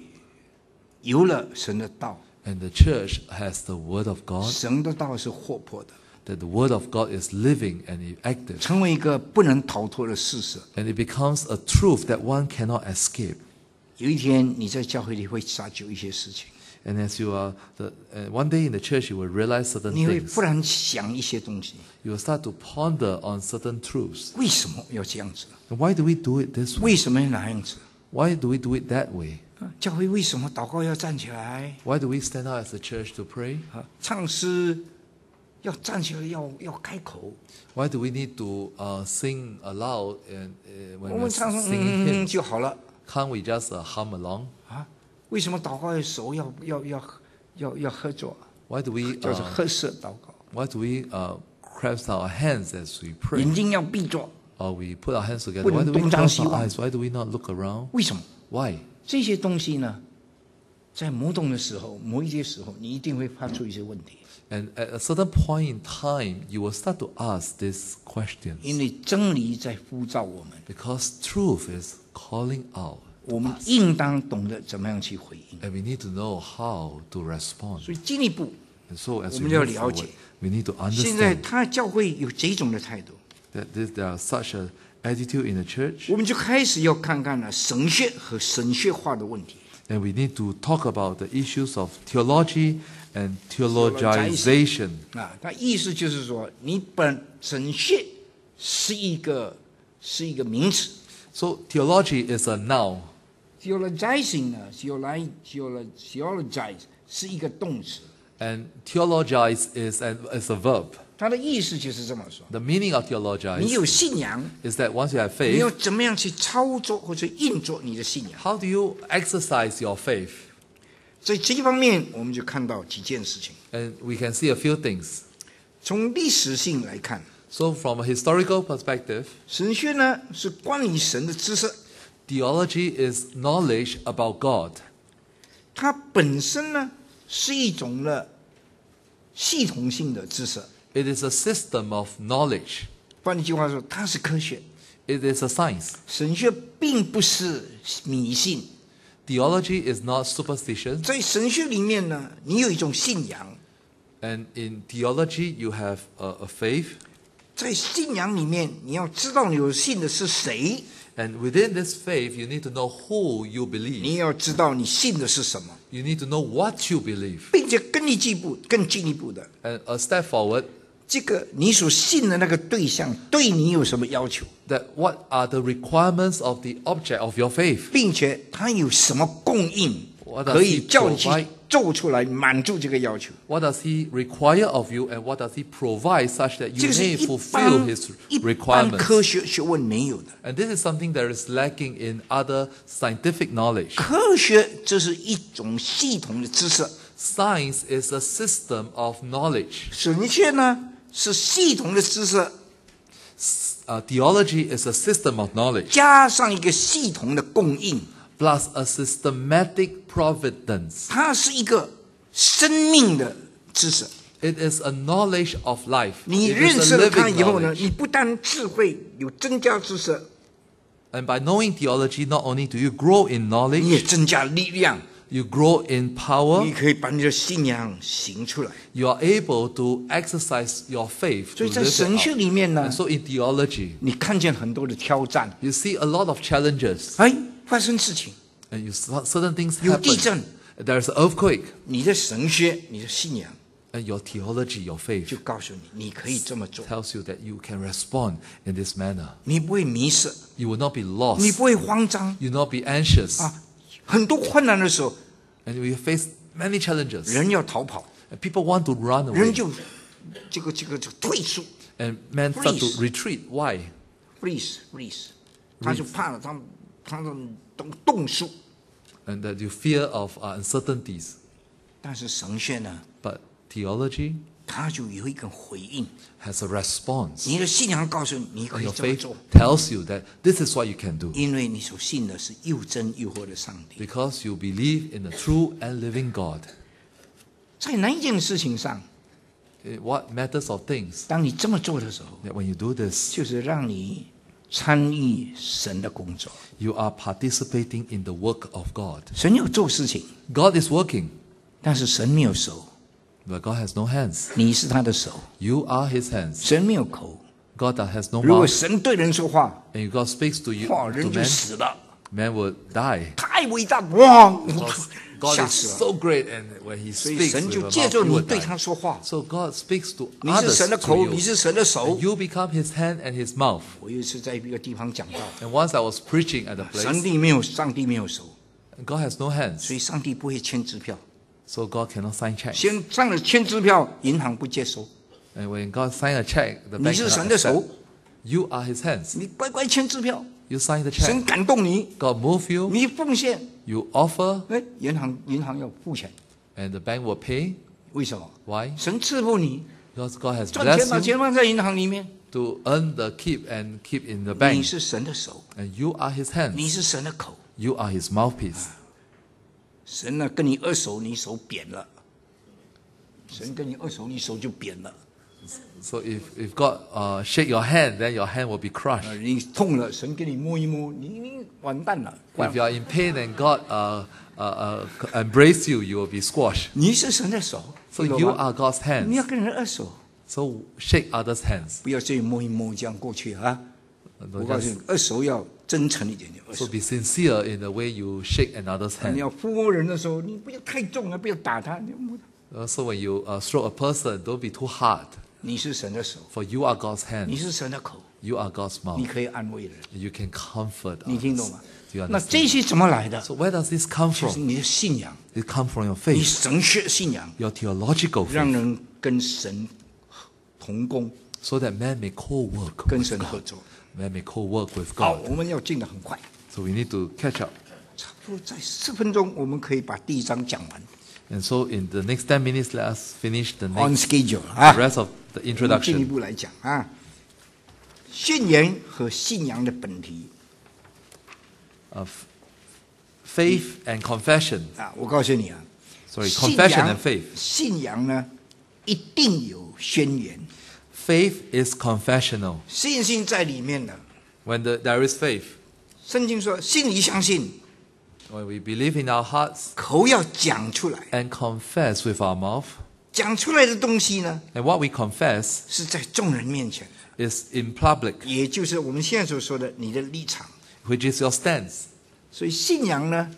有了神的道， and the church has the word of God, 神的道是活泼的， that the word of God is living and active, 成为一个不能逃脱的事实。 and it becomes a truth that one cannot escape. 有一天你在教会里会察觉一些事情， And as you are, one day in the church, you will realize certain 你会 things. 忽然想一些东西， You will start to ponder on certain truths. 为什么要这样子？ And why do we do it this way? 为什么要那样子？ Why do we do it that way? 教会为什么祷告要站起来？ Why do we stand out as a church to pray? 唱诗要站起来，要开口。 Why do we need to sing aloud and 我 when we're 们唱说 singing hymns? 就好了 Can't we just hum along? 啊？为什么祷告的手要合作？ Why do we 叫做合适祷告。 why do we clasp our hands as we pray? 眼睛要闭着， Or we put our hands together? 不能 Why do we 东张 close 西 our 望。 eyes? Why do we not look around? 为什么？ Why? 这些东西呢，在某种的时候，某一些时候，你一定会发出一些问题， And at a certain point in time, you will start to ask these questions 因为真理在呼召我们， because truth is calling out. 我们应当懂得怎么样去回应。 And we need to know how to respond. 所以进一步， And so as 我 we 们要 move 了解。 forward, we need to 现在 understand 他教会有这种的态度， that there are such an attitude in the church. 我们就开始要看看了神学和神学化的问题。 And we need to talk about the issues of theology and theologization. 啊，他意思就是说，你本神学是一个是一个名词。So theology is a noun. Theologizing 呢 ，theologize 是一个动词， And theologize is a verb. 它的意思就是这么说。 The meaning of 你 theologize 有信仰， is that once you have 你要 faith, 怎么样去操作或者运作你的信仰？ how do you exercise your faith? 在这一方面，我们就看到几件事情。 And we can see a few things. 从历史性来看， So from a historical perspective, 神学呢是关于神的知识， theology is knowledge about God. 它本身呢是一种的系统性的知识。 It is a system of knowledge. 换一句话说，它是科学。 It is a science. 神学并不是迷信， Theology is not superstition. 在神学里面呢，你有一种信仰， And in theology, you have a faith. 在信仰里面，你要知道你有信的是谁， And within this faith, you need to know who you 你 believe. 要知道你信的是什么， You need to know what you believe. 并且更进一步的， And a step forward, 这个你所信的那个对象对你有什么要求， that what are the requirements of the object of your faith? 并且他有什么供应 What does 可以 he 叫你去 provide? 做出来满足这个要求。 What does he require of you, and what does he provide such that 这 you 个是 may 一 fulfill 般 his 一般 requirements? 科学学问没有的。 And this is something that is lacking in other scientific knowledge. 科学这是一种系统的知识， Science is a system of knowledge. 神学呢是系统的知识， Theology is a system of knowledge 加上一个系统的供应， plus a systematic providence. 它是一个生命的知识。 It is a knowledge of life. 你 It 认 is 识 a 了它 living 以后呢， knowledge. 你不但智慧有增加知识， And by knowing theology, not only do you grow in 你也 knowledge, 增加力量， you grow in power, 你可以把你的信仰行出来。 you are able to exercise your faith 所 to 以在 live 神 it 学 out. 里面呢 And，so in theology, 你看见很多的挑战， you see a lot of challenges, 哎，发生事情， and certain things 有地 happen. 震， There's an earthquake, 你的神学、你的信仰 and your theology, your 就 faith, 告诉你，你可以这么做， tells you that you can respond in this manner. 你不会迷失， You will not be 你 lost. 不会慌张 You will not be anxious. 啊。很多困难的时候， And we face many challenges. 人要逃跑， And people want to run 人 away. 就这个退缩 And men start to Freeze. retreat. Why? ，freeze，他就怕了，他动术。 And that you fear of uncertainties. 但是神学呢， But theology 它就有一个回应， has a response. 你的信仰告诉你，你可 And 以 your 这么 faith 做， tells you that this is what you can do. 因为你所信的是又真又活的上帝。 Because you believe in the true and living God. 在哪一件事情上， In what matters of things, 当你这么做的时候， that when you do this, 就是让你参与神的工作。 you are participating in the work of God. 神有做事情， God is working, 但是神没有手， but God has no hands. 你是他的手。 You are his hands. 神没有口， God that has no 如果 mouth. 神对人说话， And if God speaks to you, 哇， to 人就 man, 死了， man will die. 太伟大，哇， God 吓 is 死了。 so great, and when he 所以 speaks 神 with 就 a 借 mouth, 着 you 你 will 对 die. 他说话， So God speaks to 你是 others 神的 to 口， you. 你是神的手 And。you become his hand and his mouth. 我有一次在一个地方讲到， And once I was preaching at a 上 place, 帝没有手， and God has no hands, 所以上帝不会签支票。 so God cannot sign checks. 先上了签支票，银行不接收。 And when God signs a check, the 你 bank 是 cannot 神的 accept. 手， You are his hands. 你乖乖签支票， You sign the 神 check. 感动你， God move you. 你奉献， You offer, 哎，银行要付钱， and the bank will pay. 为什么？ Why? 神赐福你， Because God has 赚钱把 blessed you 钱放在银行里面， to earn the keep and keep in the 你 bank. 是神的手， And you are his 你 hands. 是神的口。 You are his mouthpiece. 神呢跟你二手，你手扁了；神跟你二手，你手就扁了。 So if God shake your hand, then your hand will be crushed. 你痛了，神给你摸一摸，你完蛋了。 If you are in pain and God embrace you, you will be squashed. 你是神的手， So 知道 you 吗 are God's 你要 hands. 跟人二手， So shake others' hands. 不要这样摸一摸这样过去啊！ Don't 我告诉 just- 你，二手要真诚一点点。二 So 手， be sincere in the way you shake another's 你 hand. 要抚摸人的时候，你不要太重啊，不要打他，你要摸他。 So when you stroke a person, don't be too hard. 你是神的手， For you are God's 你 hand. 是神的口， You are God's 你 mouth. 可以安慰人。 You can comfort 你 us. 听懂吗？ Do you 那 understand? 这些怎么来的？ So where does this come 就是 from? 你的信仰， It comes from your 你 faith, 神学信仰， your theological 让 faith, 人跟神同工， so that man may co-work 跟 with 神合 God. 作。 Man may co-work with 好， God. 我们要进得很快， So we need to catch up. 差不多在4分钟，我们可以把第1章讲完。 And so in the next 10 minutes, let us finish the On next schedule 啊 the，rest of the 我们进一 introduction. 步来讲啊，宣言和信仰的本体 Of faith and confession. 啊，我告诉你啊， Sorry, 信 confession 仰 and faith. 信仰呢一定有宣言， Faith is confessional. 信心在里面的。 When there is faith, 圣经说，心里相信， when we believe in our hearts 口要讲出来， and confess with our mouth, 讲出来的东西呢 and what we confess 是在众人面前的， is in public, 也就是我们现在所说的你的立场。 which is your stance. 所以信仰呢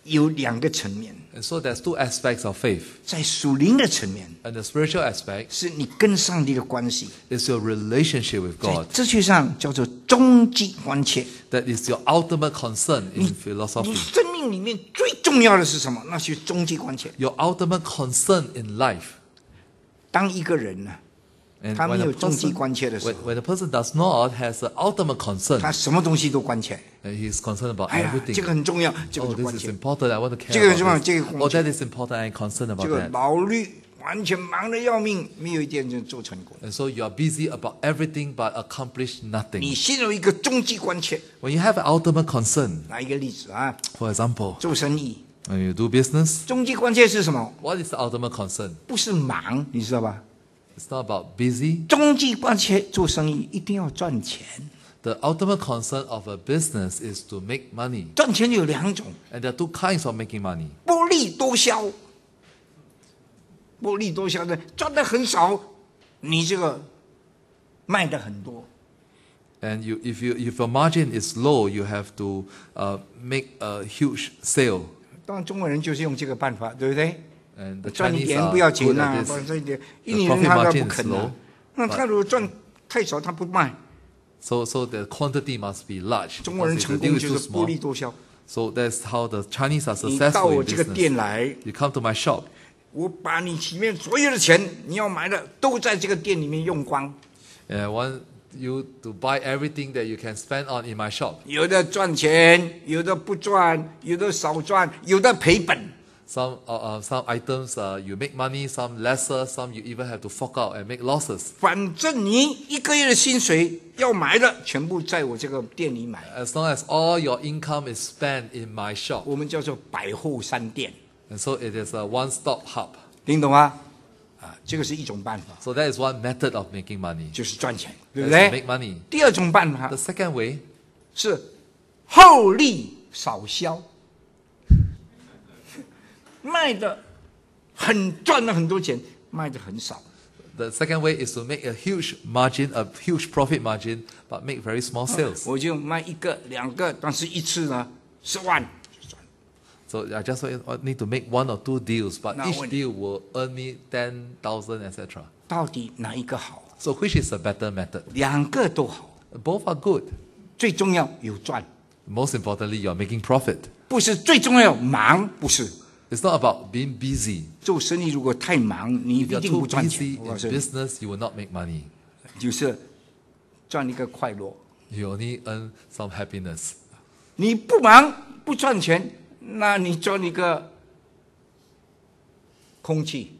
有2个层面， And so there's two aspects of faith. 在属灵的层面 And the spiritual aspect 是你跟上帝的关系， is your relationship with 在 God. 哲学上叫做终极关切。 That is your ultimate concern in 你 philosophy. 生命里面最重要的是什么？那就是终极关切。 Your ultimate concern in life. 当一个人呢， And 他没 when 有 a 终极 person, 关切的时 when, 候， when a person does not has an ultimate concern, 他什么东西都关切。 and he is concerned about 哎呀， everything. 这个很重要，这个 Oh, 就关 this is 切。 important. I want to care 这个很重要， about 这个 this. 关 Oh, 切。 that is important. I'm concerned 这 about 个 that. 劳力完全忙得要命，没有一件就做成功。 And so you are busy about everything but accomplish 你 nothing. 心有一个终极关切。 When you have an ultimate concern, 拿一个例子啊， for example, 做生意， when you do business, 终极关切是什么？ what is the ultimate concern? 不是忙，你知道吧？ It's not about busy. 终极关切做生意一定要赚钱， The ultimate concern of a business is to make money. 赚钱有2种， And there are two kinds of making money. 薄利多销。薄利多销的赚的很少，你这个卖的很多。 And if your margin is low, you have to make a huge sale. 当然，中国人就是用这个办法，对不对？ And the 赚一 Chinese 点 are 不要 good 紧啊， at 赚 this. 这一点， The 印尼人 profit 他倒 margin 不 is 肯啊 low.。那他如果赚太少，他不卖。 So the quantity must be large. 中国人 Because 成 if the 功 deal is 就 too 是薄利 small. 多销。 So that's how the Chinese are 你到 successful 我 in 这个店 business. 来， You come to my shop, 我把你里面所有的钱，你要买的都在这个店里面用光。 and I want you to buy everything that you can spend on in my shop. 有的赚钱，有的不赚，有的少赚，有的赔本。 Some items you make money, some lesser, some you even have to fork out and make losses. 反正你1个月的薪水要买的，全部在我这个店里买。 As long as all your income is spent in my shop. 我们叫做百货商店， And so it is a one-stop hub. 听懂吗？啊，这个是一种办法， So that is one method of making money. 就是赚钱，对不 That's to 对 make？money. 第2种办法 The second way 是厚利少销，卖的赚了很多钱，卖的很少。 The second way is to make a huge margin, a huge profit margin, but make very small sales. 我就卖1个、2个，但是一次呢10万， So I just need to make 1 or 2 deals, but Now each when- deal will earn me 10,000, etc. 到底哪一个好So which is a better method? ？2个都好， Both are good. 最重要有赚， Most importantly, you're making profit. 不是最重要忙，不是。 It's not about being busy. 做生意如果太忙，你 If 一 you're 定 too 不赚 busy 钱。 in 我告诉你， business, you will not make money. 就是赚一个快乐。 You only earn some happiness. 你不忙不赚钱，那你赚一个空气。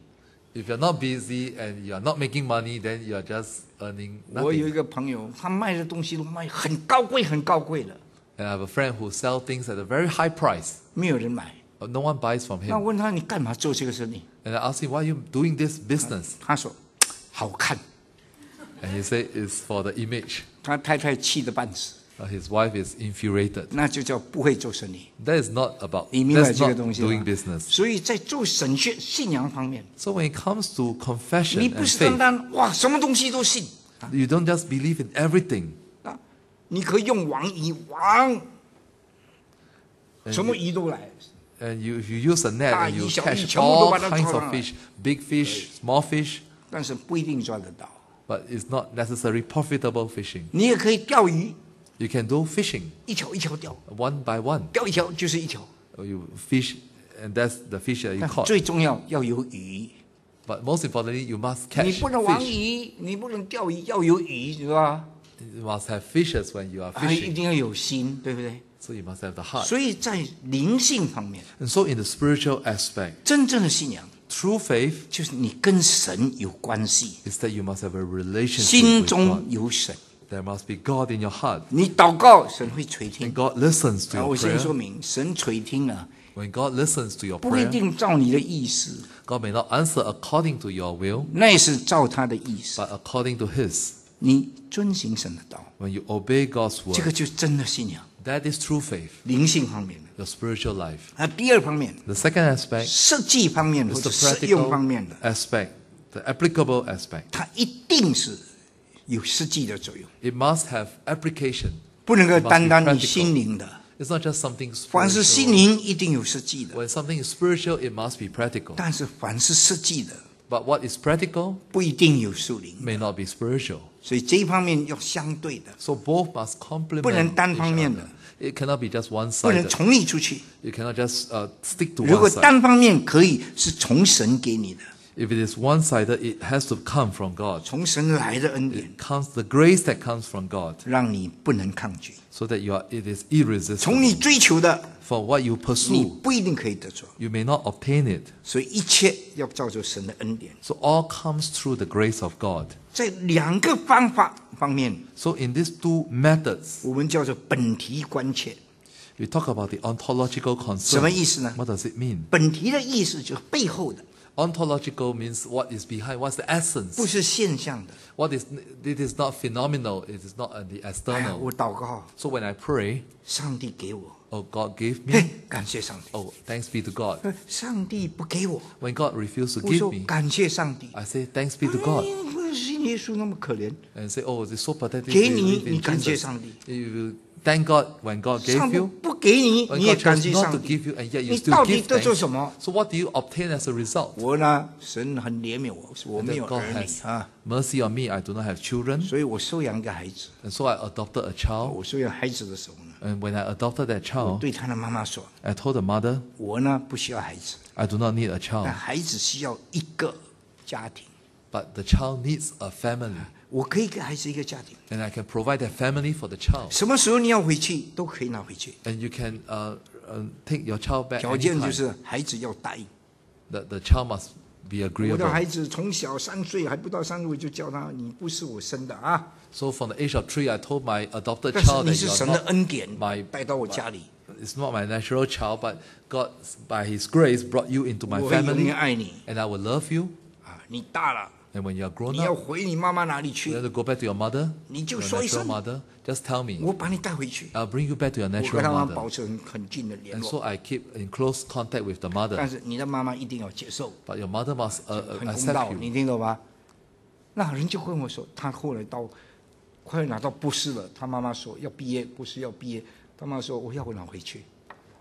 If you're not busy and you're not making money, then you're just earning 我有一 nothing. 个朋友，他卖的东西都卖很高贵、很高贵的， And I have a friend who sells things at a very high price. 没有人买。 But no one buys from 那 him. 问他你干嘛做这个生意？ And I asked him, why are you doing this business? 他说好看。 And he said, it's for the image. 他太太气得半死， His wife is infuriated. 那就叫不会做生意。 That is not about, 你明白 that's 这个 not 东西吗 doing business. 所以在做神学信仰方面， So when it comes to confession 你不 and 是单 faith, 单哇什么东西都信 you don't just believe in everything. 啊，你可以用网以网， And 什么 you, 鱼都来。 and you use a net 大 and 鱼 you 小鱼 catch 全部都 all 把它 kinds 抓 of 上来。 fish, big fish, small fish, 但是不一定赚得到。but it's not necessarily profitable fishing. 你也可以钓鱼， You can do fishing 一条一条钓， one by one. 钓一条就是一条。 You fish, and that's the fish that you 但 caught. 最重要要有鱼， But most importantly, you must 你 catch 不能玩 fish. 鱼，你不能钓鱼，要有鱼，是吧？ You must have fishes when you are 啊，一 fishing. 定要有心，对不对？ So you must have the heart. 所以在灵性方面， And so in the spiritual aspect, 真正的信仰 true faith 就是你跟神有关系， is that you must have a relationship 心 with 中 God. 有神。 There must be God in your heart. 你祷告，神会垂 And 听。 God listens to 啊， your 我先 prayer. 说明，神垂听啊， When God listens to your 不一 prayer, 定照你的意思， God may not answer according to your will, 那是照他的意思。 but according to His. 你遵行神的道， When you obey God's 这个 word, 就是真的信仰， that is true faith, 灵性方面的。 your spiritual life. 啊，第二方面， The second aspect 设计方面或 is 者 the 实用方面 practical 的， aspect, the applicable aspect. 它一定是有实际的作用， It must have application. 不能够 It must be 单单你 practical. 心灵的。 It's not just something 凡是心 spiritual. 灵一定有实际的， When something is spiritual, it must be practical. 但是凡是实际的， But what is practical 不一定有属灵。 may not be spiritual. 所以这一方面要相对的， So both must complement 不能单 each 方面的， other. It cannot be just 不能 one-sided. 重立出去。 You cannot just stick to 如 one 果 side. 单方面可以，是从神给你的， If it is one-sided, it has to come from God. 从神来的恩典， It comes the grace that comes from God, 让你不能抗拒。 so that it is 从 irresistible. 你追求的， For what you 你 pursue, 不一定可以得着。 you may not obtain it. 所以一切要照着神的恩典。 So all comes through the grace of God. 在两个方法方面， So in these two methods, 我们叫做本题关切。 we talk about the ontological 什么 concern. 意思呢？ What does it mean? 本题的意思就是背后的， Ontological means what is behind, what's the essence. 不是现象的。 It is not phenomenal, it is not the 哎呀， external. 我祷告， So when I pray, 上帝给我， oh, God gave 嘿 me. 感谢上帝。 Oh, thanks be to God. 上帝不给我， When God refused to 我 give 说 me, 感谢上帝。 I say thanks be to God. 哎我信耶稣那么可怜， And say, oh, it's so pathetic. 给 you 你 believe in 你感谢 Jesus. 上帝。 You thank God when God 上 gave 帝 you. 不给你， When 你也 God 感 chose 谢 not 上 to 帝 give。you, and yet you 你 still 到底 give 得做 thanks. 什么？ So what do you obtain as a result? 我呢，神很怜悯我，我 And 没 that 有 God 儿女 has 啊， mercy on me. I do not have children. 所以我收养一个孩子。 And so I adopted a child. 我收养孩子的时候呢， And when I adopted that 我 child, 对他的妈妈说 I told the mother,：“ 我呢不需要孩子， I do not need a 但 child. 孩子需要一个家庭。 But the child needs a family. 我可以给孩子一个家庭， And I can provide that family for the child. 什么时候你要回去都可以拿回去， And you can take your child back 条件就 anytime. 是孩子要答应。The child must be 我的 agreeable. 孩子从小3岁还不到3岁，我就叫他：你不是我生的啊， So from the age of 3, I told my adopted 但是 child 你 that 是 you 神 are 的 not 恩典 my 带到我家里， it's not my natural child, but God, by His grace, brought you into my 我会永 family, 远爱你 and I will love you. 啊！你大了， And when you are grown 你要 up, 回你妈妈哪里 you 去 have？to go back to your mother, 你就 your 说一 natural 声， mother. Just tell me. 我把你带回去。 I'll bring you back to your 我跟 natural 他们 mother. 保持很近的联 And so 络， I keep in close contact with the 但 mother. 是你的妈妈一定要接受， But your mother must 很公 accept 道， you. 你听懂吧？那人就跟我说，他后来快拿到博士了，他妈妈说要毕业，博士要毕业，他妈妈说我要拿回去。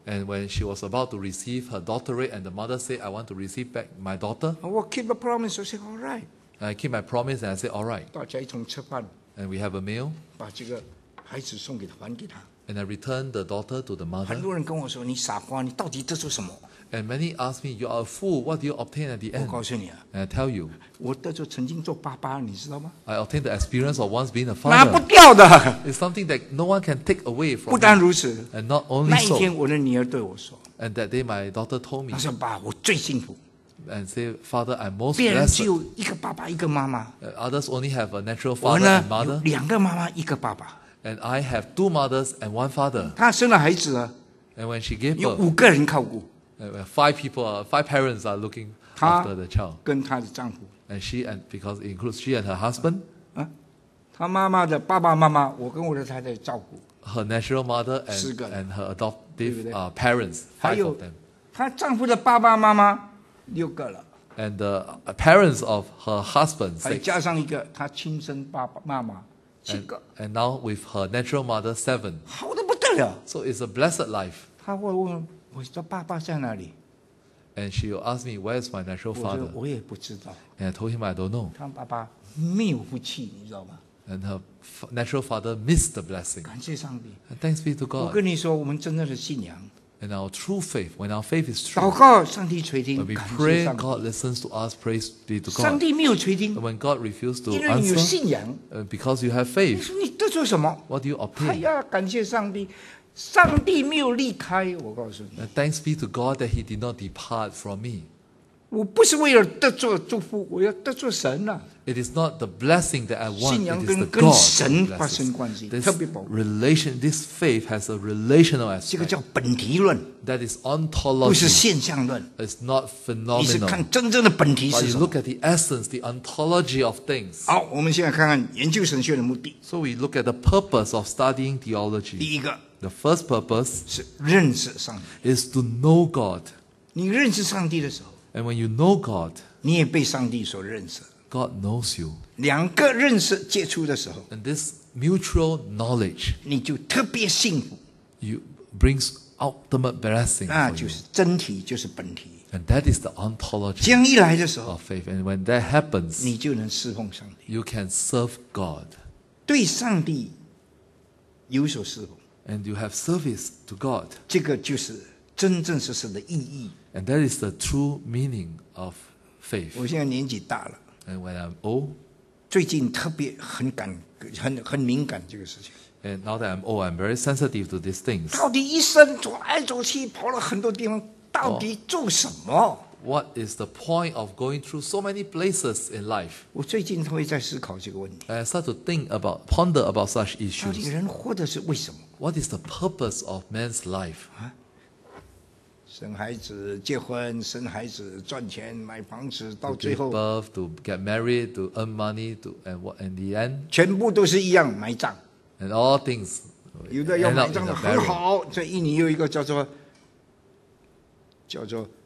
And when she was about to receive her doctorate, and the mother said, I want to receive back my daughter, 我 keep a promise，我说 all right， I keep my promise, and I said, all right. 大家一同吃饭， And we have a meal, 把这个孩子送给他，还给他。 and I returned the daughter to the 很 mother. 多人跟我说，你傻瓜，你到底得出什么？ And many ask me, you are a fool. What do you obtain at the 我 end? 告诉你啊， And I tell you, 我得出曾经做爸爸，你知道吗？ I obtained the experience of once being a 拿不 father. 掉的。 It's something that no one can take away 不 from 但 me. 如此， And not only 那一 so, 天我的女儿对我说 and that day my daughter told：“ me 她说爸，我最幸福， and say, Father, I'm most 别人只 blessed. 有一个爸爸，一个妈妈， Others only have a natural 我 father 呢 and 有 mother, 2个妈妈，一个爸爸。 and I have 2 mothers and 1 father. 她生了孩子啊， And when she gave 有 birth, 5个人照顾， 5 parents are looking 她 after the child. 跟她的丈夫 And because it includes she and her husband, 啊，她妈妈的爸爸妈妈，我跟我的太太照顾， her natural mother 4个。 and her adoptive 对不对？ parents, 还 5 有 of them. 她丈夫的爸爸妈妈6个了， And the parents of her husband, 还 6. 加上一个她亲生爸爸妈妈7个， And now with her natural mother, 7. 好的不得了。 So it's a blessed life. 她会问我的爸爸在哪里？ And she will ask me, where's my natural 我说 father? 我也不知道， And I told him I don't know. 他爸爸没有福气，你知道吗？ And her natural father missed the blessing. 感谢上帝。 And thanks be to 我 God. 跟你说，我们真正的信仰， And our true faith, when our faith is 祷 true, 告上帝垂听， when we 感谢 pray, 上帝。 God listens to us, praise be to 上 God. 帝没有垂听， And when God refused to 因为你有 answer, 信仰， because you have 你 faith, 说你得罪什么？ what do you 哎 obtain? 呀，感谢上帝，上帝没有离开我。告诉你， And thanks be to God that He did not depart from me. 我不是为了得罪祝福，我要得罪神呐、 It is not the blessing that I want, 信 it 仰 is the 跟 God 神 who 发生 blesses. 关系， This 特别宝贵。 this faith has a relational 这个 aspect. 叫本体论， That is 不是 ontology. 现象论。 It's not 你是 phenomenal. 看真正的本体 But 是 you 什么 look？at the essence, the ontology of things. 好，我们现在看看研究神学的目的。 So we look at the purpose of studying 第 theology. 一个 The first purpose 是认识上帝。 is to know God. 你认识上帝的时候， And when you know God, 你也被上帝所认识。 God knows you. 两个认识接触的时候， And this mutual knowledge 你就特别幸福。 brings ultimate blessing 那 for 就 you. 是真体，就是本体。 And that is the 这 ontology 样一来的时候， of faith. And when that happens, 你就能侍奉上帝， you can serve God. 对上帝有所侍奉。 And you have service to God. 这个就是真正实实的意义。 And that is the true meaning of faith. 我现在年纪大了， And when I'm old, 最近特别很敏感这个事情。 and now that I'm old, I'm very sensitive to these things. 到底一生走来走去，跑了很多地方，到底做什么？ What is the point of going through so many places in life? 我最近会在思考这个问题： And I start to ponder about such 到底 issues. 人活的是为什么？ What is the purpose of man's life? 生孩子、结婚、生孩子、赚钱、买房子，到 To 最 give 后 birth, to get married, to earn money, and what in the end, 全部都是一样，埋葬。 and all things 有的要 end 埋 up in 葬 a 的很 burial. 好，在印尼有一个叫做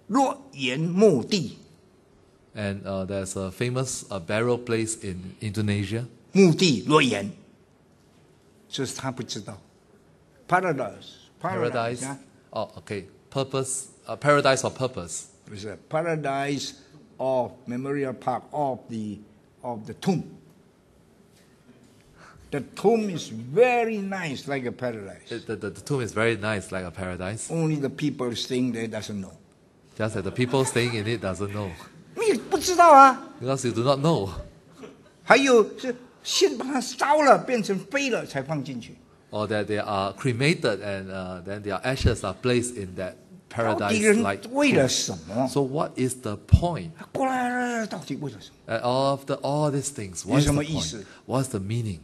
落岩墓地， And there's a famous burial place in Indonesia. 墓地落岩，这是他不知道。Paradise. 啊 Oh, okay. Purpose. Paradise of purpose. 不是 Paradise of Memorial Park of the tomb. The tomb is very nice, like a paradise. The tomb is very nice, like a paradise. Only the people staying there doesn't know. Just that the people staying in it doesn't know. 你不知道啊。 Because you do not know. 还有是先把它烧了，变成灰了才放进去。 Or that they are cremated and then their ashes are placed in that 到底人 paradise-like 为了 tomb. 什么？ So what is the point? 过来，到底为了什么？ All these things, what is 有什 the 么意思？ point? What's the meaning?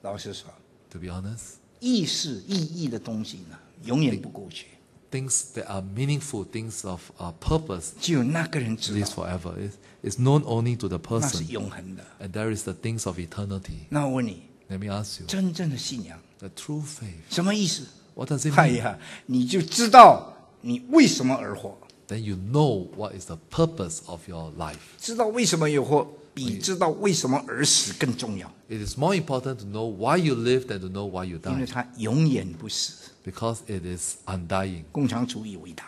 老实说， To be honest, 意义的东西呢，永远不过去。 things that are meaningful, things of purpose, 只有那个人知 lives 道， forever. It's known only to the 那是 person. 永恒的。 And there is the things of eternity. 那我问你， Let me ask you, 真正的信仰 the true faith, 什么意思？ what does it 哎 mean? 呀，你就知道你为什么而活， Then you know what is the purpose of your life. 知道为什么而活，比知道为什么而死更重要， It is more important to know why you live than to know why you 因为 die. 它永远不死。 Because it is undying. 共产主义伟大，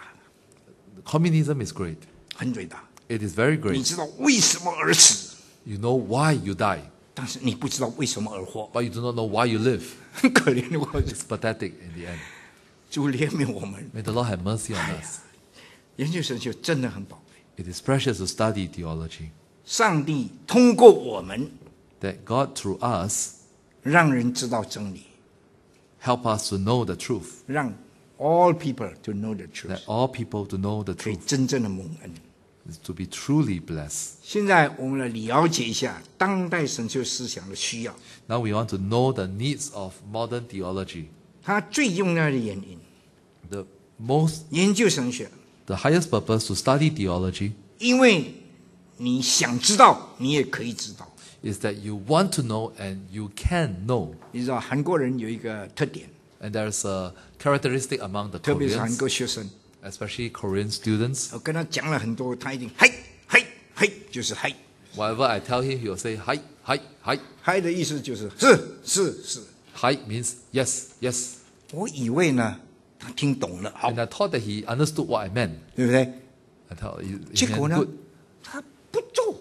Communism is great. 很伟大。 It is very 你 great. 知道为什么而死， You know why you die, 但是你不知道为什么而活， but you do not know why you live. 很可怜的我。 It's pathetic in the end. 主怜悯我们， May the Lord have mercy on us. 研究神学真的很宝贝。 It is precious to study theology. 上帝通过我们， That God through us 让人知道真理， help us to know the truth. 让 all people to know the That truth， all people to know the 可以 truth 真正的蒙恩。 is to be truly blessed. 现在我们来了解一下当代神学思想的需要， Now we want to know the needs of modern theology. 它最重要的原因， The 研究神学， highest purpose to study theology 因为你想知道，你也可以知道。 is that you want to know and you can know. 你知道韩国人有一个特点， And there's a characteristic among the 特别是韩 Koreans, 国学生， especially Korean students. 我跟他讲了很多，他一定嘿嘿嘿，就是嘿， Whatever I tell him, he will say hi, hi, hi. 嘿的意思就是是。 Hi means yes, yes. 我以为呢，他听懂了，好 And，I thought that he understood what I meant. 对不对？ I thought it 结果 meant 呢 good.，他不做。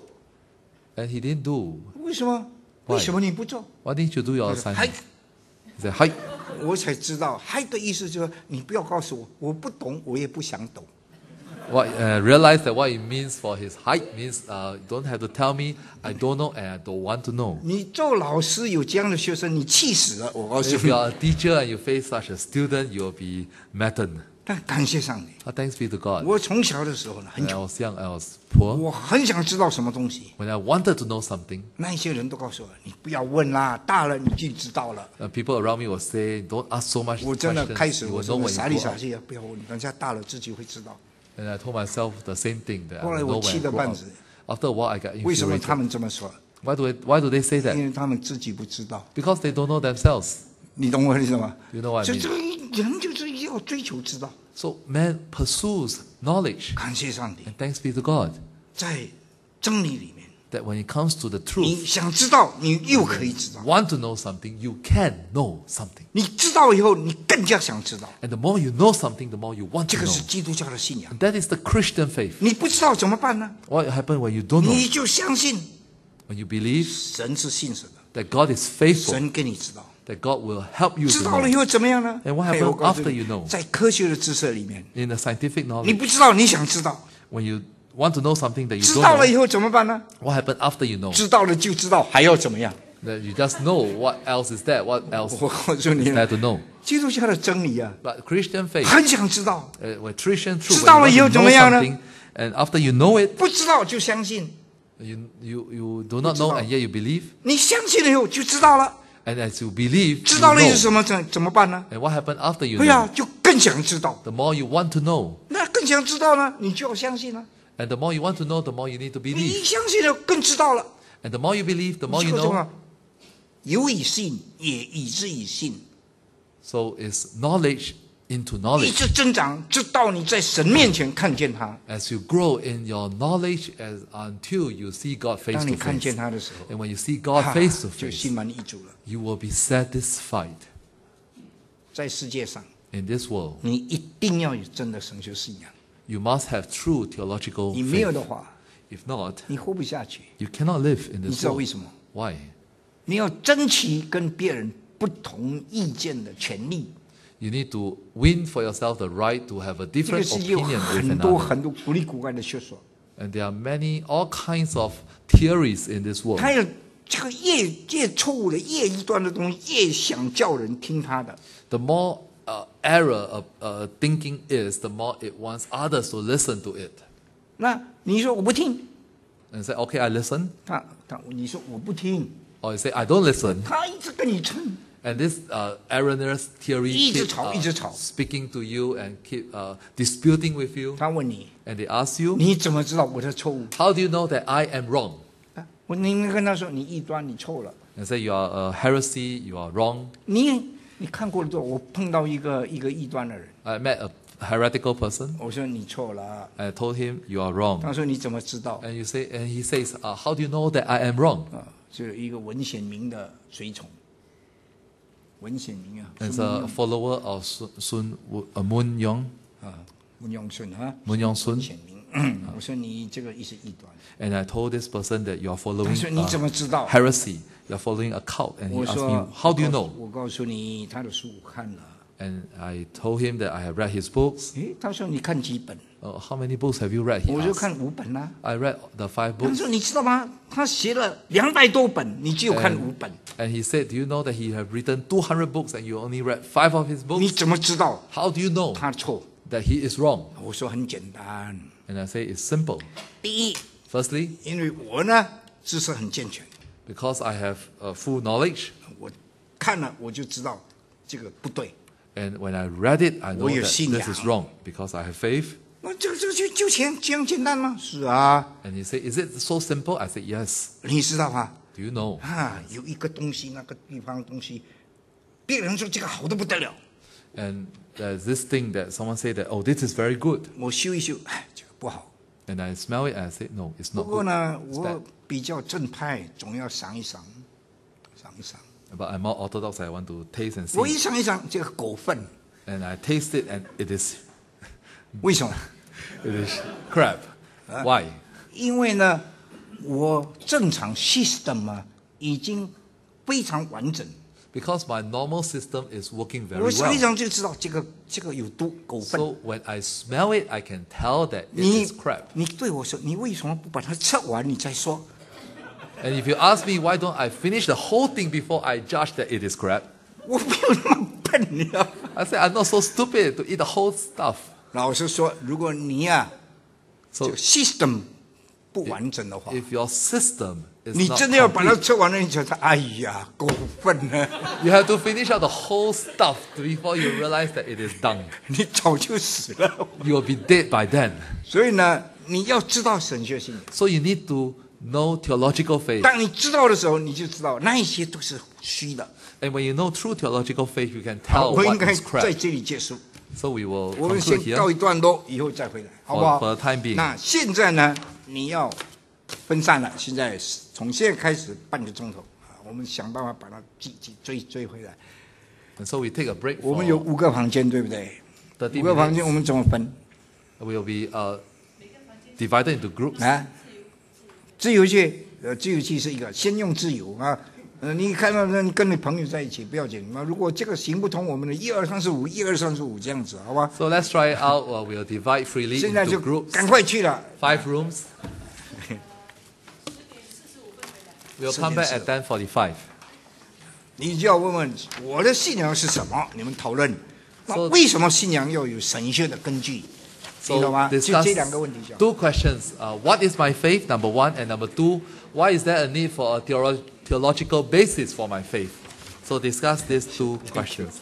And he didn't do. 为什么？ Why？ 为什么你不做？ Why didn't you do your 他说嗨 assignment? He said, hi. 我才知道，嗨的意思就是你不要告诉我，我不懂，我也不想懂。 What, realized that what it means for his height means don't have to tell me, I don't know and I don't want to know. 你做老师有这样的学生，你气死了！我告诉 If 你 you。are a teacher and you face such a student, you will be maddened. 但感谢上帝， Thanks be to God. 我从小的时候呢，很 When I 穷， was young, I was poor. 我很想知道什么东西。 When I wanted to know something, 那一些人都告诉我，你不要问啦，大了你就知道了。 people around me will say, don't ask so much 我真的 questions. 开始 You 我 will 真 know 的 when 傻 you 里 grow 傻 up. 气的，不要问，等下大了自己会知道。 And I told myself the same thing that I 后来 will 我 know 气 when 得 I grow 半 up. 死， After a while, I got 为什么他 infuriated. 们这么说？ Why do they say 因 that? 为他们自己不知道。 Because they don't know themselves. 你懂我的意思吗？ You know what I 所以 mean? 这个人就是要追求知道。 So man pursues knowledge. 感谢上帝， And thanks be to God 在真理里面， that when it comes to the 你 truth, 想知道，你又可以知道。 want to know something, you can know something. 你知道以后，你更加想知道。 And the more you know something, the more you want 这 to 个 know. 是基督教的信仰。 And that is the Christian faith. 你不知道怎么办呢？ What happens when you don't know? 你就相信 When you believe 神是信实的， that God is faithful, 神给你知道。 that God will help you 知 to 道了以 know. 后怎么样呢？ And what 哎 happens 我告诉 after 你 you know? 在科学的知识里面， In the scientific 你 knowledge, 不知道，你想知道。 when you want to know something that you 知 don't 道了以 know, 后怎么办呢？ what happens after you know? 知道了就知道，还要怎么样？ That you just know what else is that, what else 我告诉你 is there to know. 基督教的真理啊， But Christian faith, 很想知道， when Christian truth, 知道了 when 以 you 后 want 怎 to 么 know 样呢？ something, and after you know it, 不知道就相信。 you do not 不知道。 know and yet you believe. 你相信了以后就知道了， And as you believe, 知 you 道了以后 know. 怎么办呢？ And what happens after you 对呀， know? 就更想知道。 The more you want to know, 那更想知道呢，你就要相信了。 and the more you want to know, the more you need to 你 believe. 一相信了，更知道了。 And the more you believe, the more 这 you 个重 know. 要，有以信，也以之以信， So it's knowledge into 一 knowledge. 直增长，直到你在神面前看见他。 As you grow in your knowledge until you see God face 当你 to 看见 face. 他的时候， And when you see God face to 就 face, 心满意足了。 you will be satisfied. 在世界上， In this world, 你一定要有真的神学信仰， you must have true theological 你没有 faith. 的话， If not, 你活不下去。 you cannot live in 你 this 知道 world. 为什么？ Why? 你要争取跟别人不同意见的权利。 You need to win for yourself the right to have a 这个 different 世界有 opinion with 很多 another. 很多古里古怪的学说， And there are many, all kinds of theories in this world. 还有这个越错误的、越异端的东西，越想叫人听他的。 The more error thinking is, the more it wants others to listen to it. 那你说我不听， And say, okay, I listen. 你说我不听， Or you say, I don't listen. 他一直跟你争， And this erroneous theory 一直 keep 吵，一直吵。 speaking to you and keep disputing with you. 他问你， And they ask you, 你怎么知道我的错误？ how do you know that I am wrong? 你跟他说你异端，你错了。 And say, you are a heresy, you are wrong. 你看过了之后，我碰到一个异端的人， I met a heretical person. 我说你错了， I told him, you are wrong. 他说你怎么知道？ And he says, how do you know that I am wrong? 就一个文显明的随从，文显明啊， As a follower of Moon Young 文永顺啊， Moon Young Sun. 文显明。我说你这个也是异端， And I told this person that you are 他 following 说你怎么知道？ heresy. You are following a cult. And he 我 asked 说 me, how do you know? 我告诉你，他的书我看了。 And I told him that I have read his books. 诶，他说你看几本？ How many books have you read? He 我就 asked. 看5本啦。 I read the 5他 books. 说你知道吗？他写了200多本，你只有看5本， And he said, do you know that he have written 200 books and you only read 5 of his 你 books? 怎么知道 How do you know 他错？ that he is wrong? 我说很简单， And I say, it's simple. 第一， Firstly, 因为我呢知识很健全， because I have full knowledge. 我看了我就知道这个不对。 And when I read it, I know 我有 that 信仰。 this is wrong because I have faith. 那这个就这样简单吗？是啊， And he said, is it so simple? I said, yes. 你知道吗？ Do you know? 有一个东西，那个地方的东西，别人说这个好的不得了， And there's this thing that someone said that, oh, this is very good. 我修一修，这个不好。 And I smell it and I said, no, it's 不 not 过 good. 呢， It's 我 bad. 比较正派，总要赏一赏。 But I'm more orthodox. I want to taste and 我一 see. 尝一尝这个狗粪， And I taste it and it is 为什么？ it is crab. Why? 因为呢，我正常 system 啊已经非常完整， Because my normal system is working very 我非 well. 常就知道这个有毒狗粪。 So when I smell it, I can tell that it 你 is crab. 你对我说，你为什么不把它吃完你再说？ And if you ask me why don't I finish the whole thing before I judge that it is crab, 我没有那么笨，你知道。 I say I'm not so stupid to eat the whole stuff. 老实说，如果你啊，这 So 个 system 不完整的话， if your system is 你 not 真的要把它 complete, 吃完了，你觉得哎呀，狗粪呢？ you have to finish out the whole stuff before you realize that it is done. 你早就死了。 You will be dead by then. 所以呢，你要知道神学信仰。 So you need to know theological faith. 当你知道的时候，你就知道那一些都是虚的。 And when you know true theological faith, you can 好， tell 我应 what 该 is 在 crap. 这里结束。 So we will 我们 conclude 先告 here 一段落，以后再回来，好不好 for the time being. 那现在呢，你要分散了，现在从现在开始半个钟头啊，我们想办法把它追回来。 And so we take a break 我们有 for 5个房间，对不对？ 30 5个房间 minutes. 我们怎么分 We'll be divided into groups. 啊？自由界，自由界是一个，先用自由啊。你看到你跟你朋友在一起不要紧，那如果这个行不通，我们的1、2、3、4、5，1、2、3、4、5这样子，好吧？ So let's try it out. We'll divide freely 现在 into 就 groups. 赶快去了。 5 rooms. We'll come back at 10:45. 你就要问问我的信仰是什么？你们讨论。那 So- 为什么信仰要有神学的根据？听懂 So 吗？就 discuss 这2个问题就好。 2 questions. What is my faith? Number 1, and number 2, why is there a need for a theological basis for my faith? So discuss these 2 questions.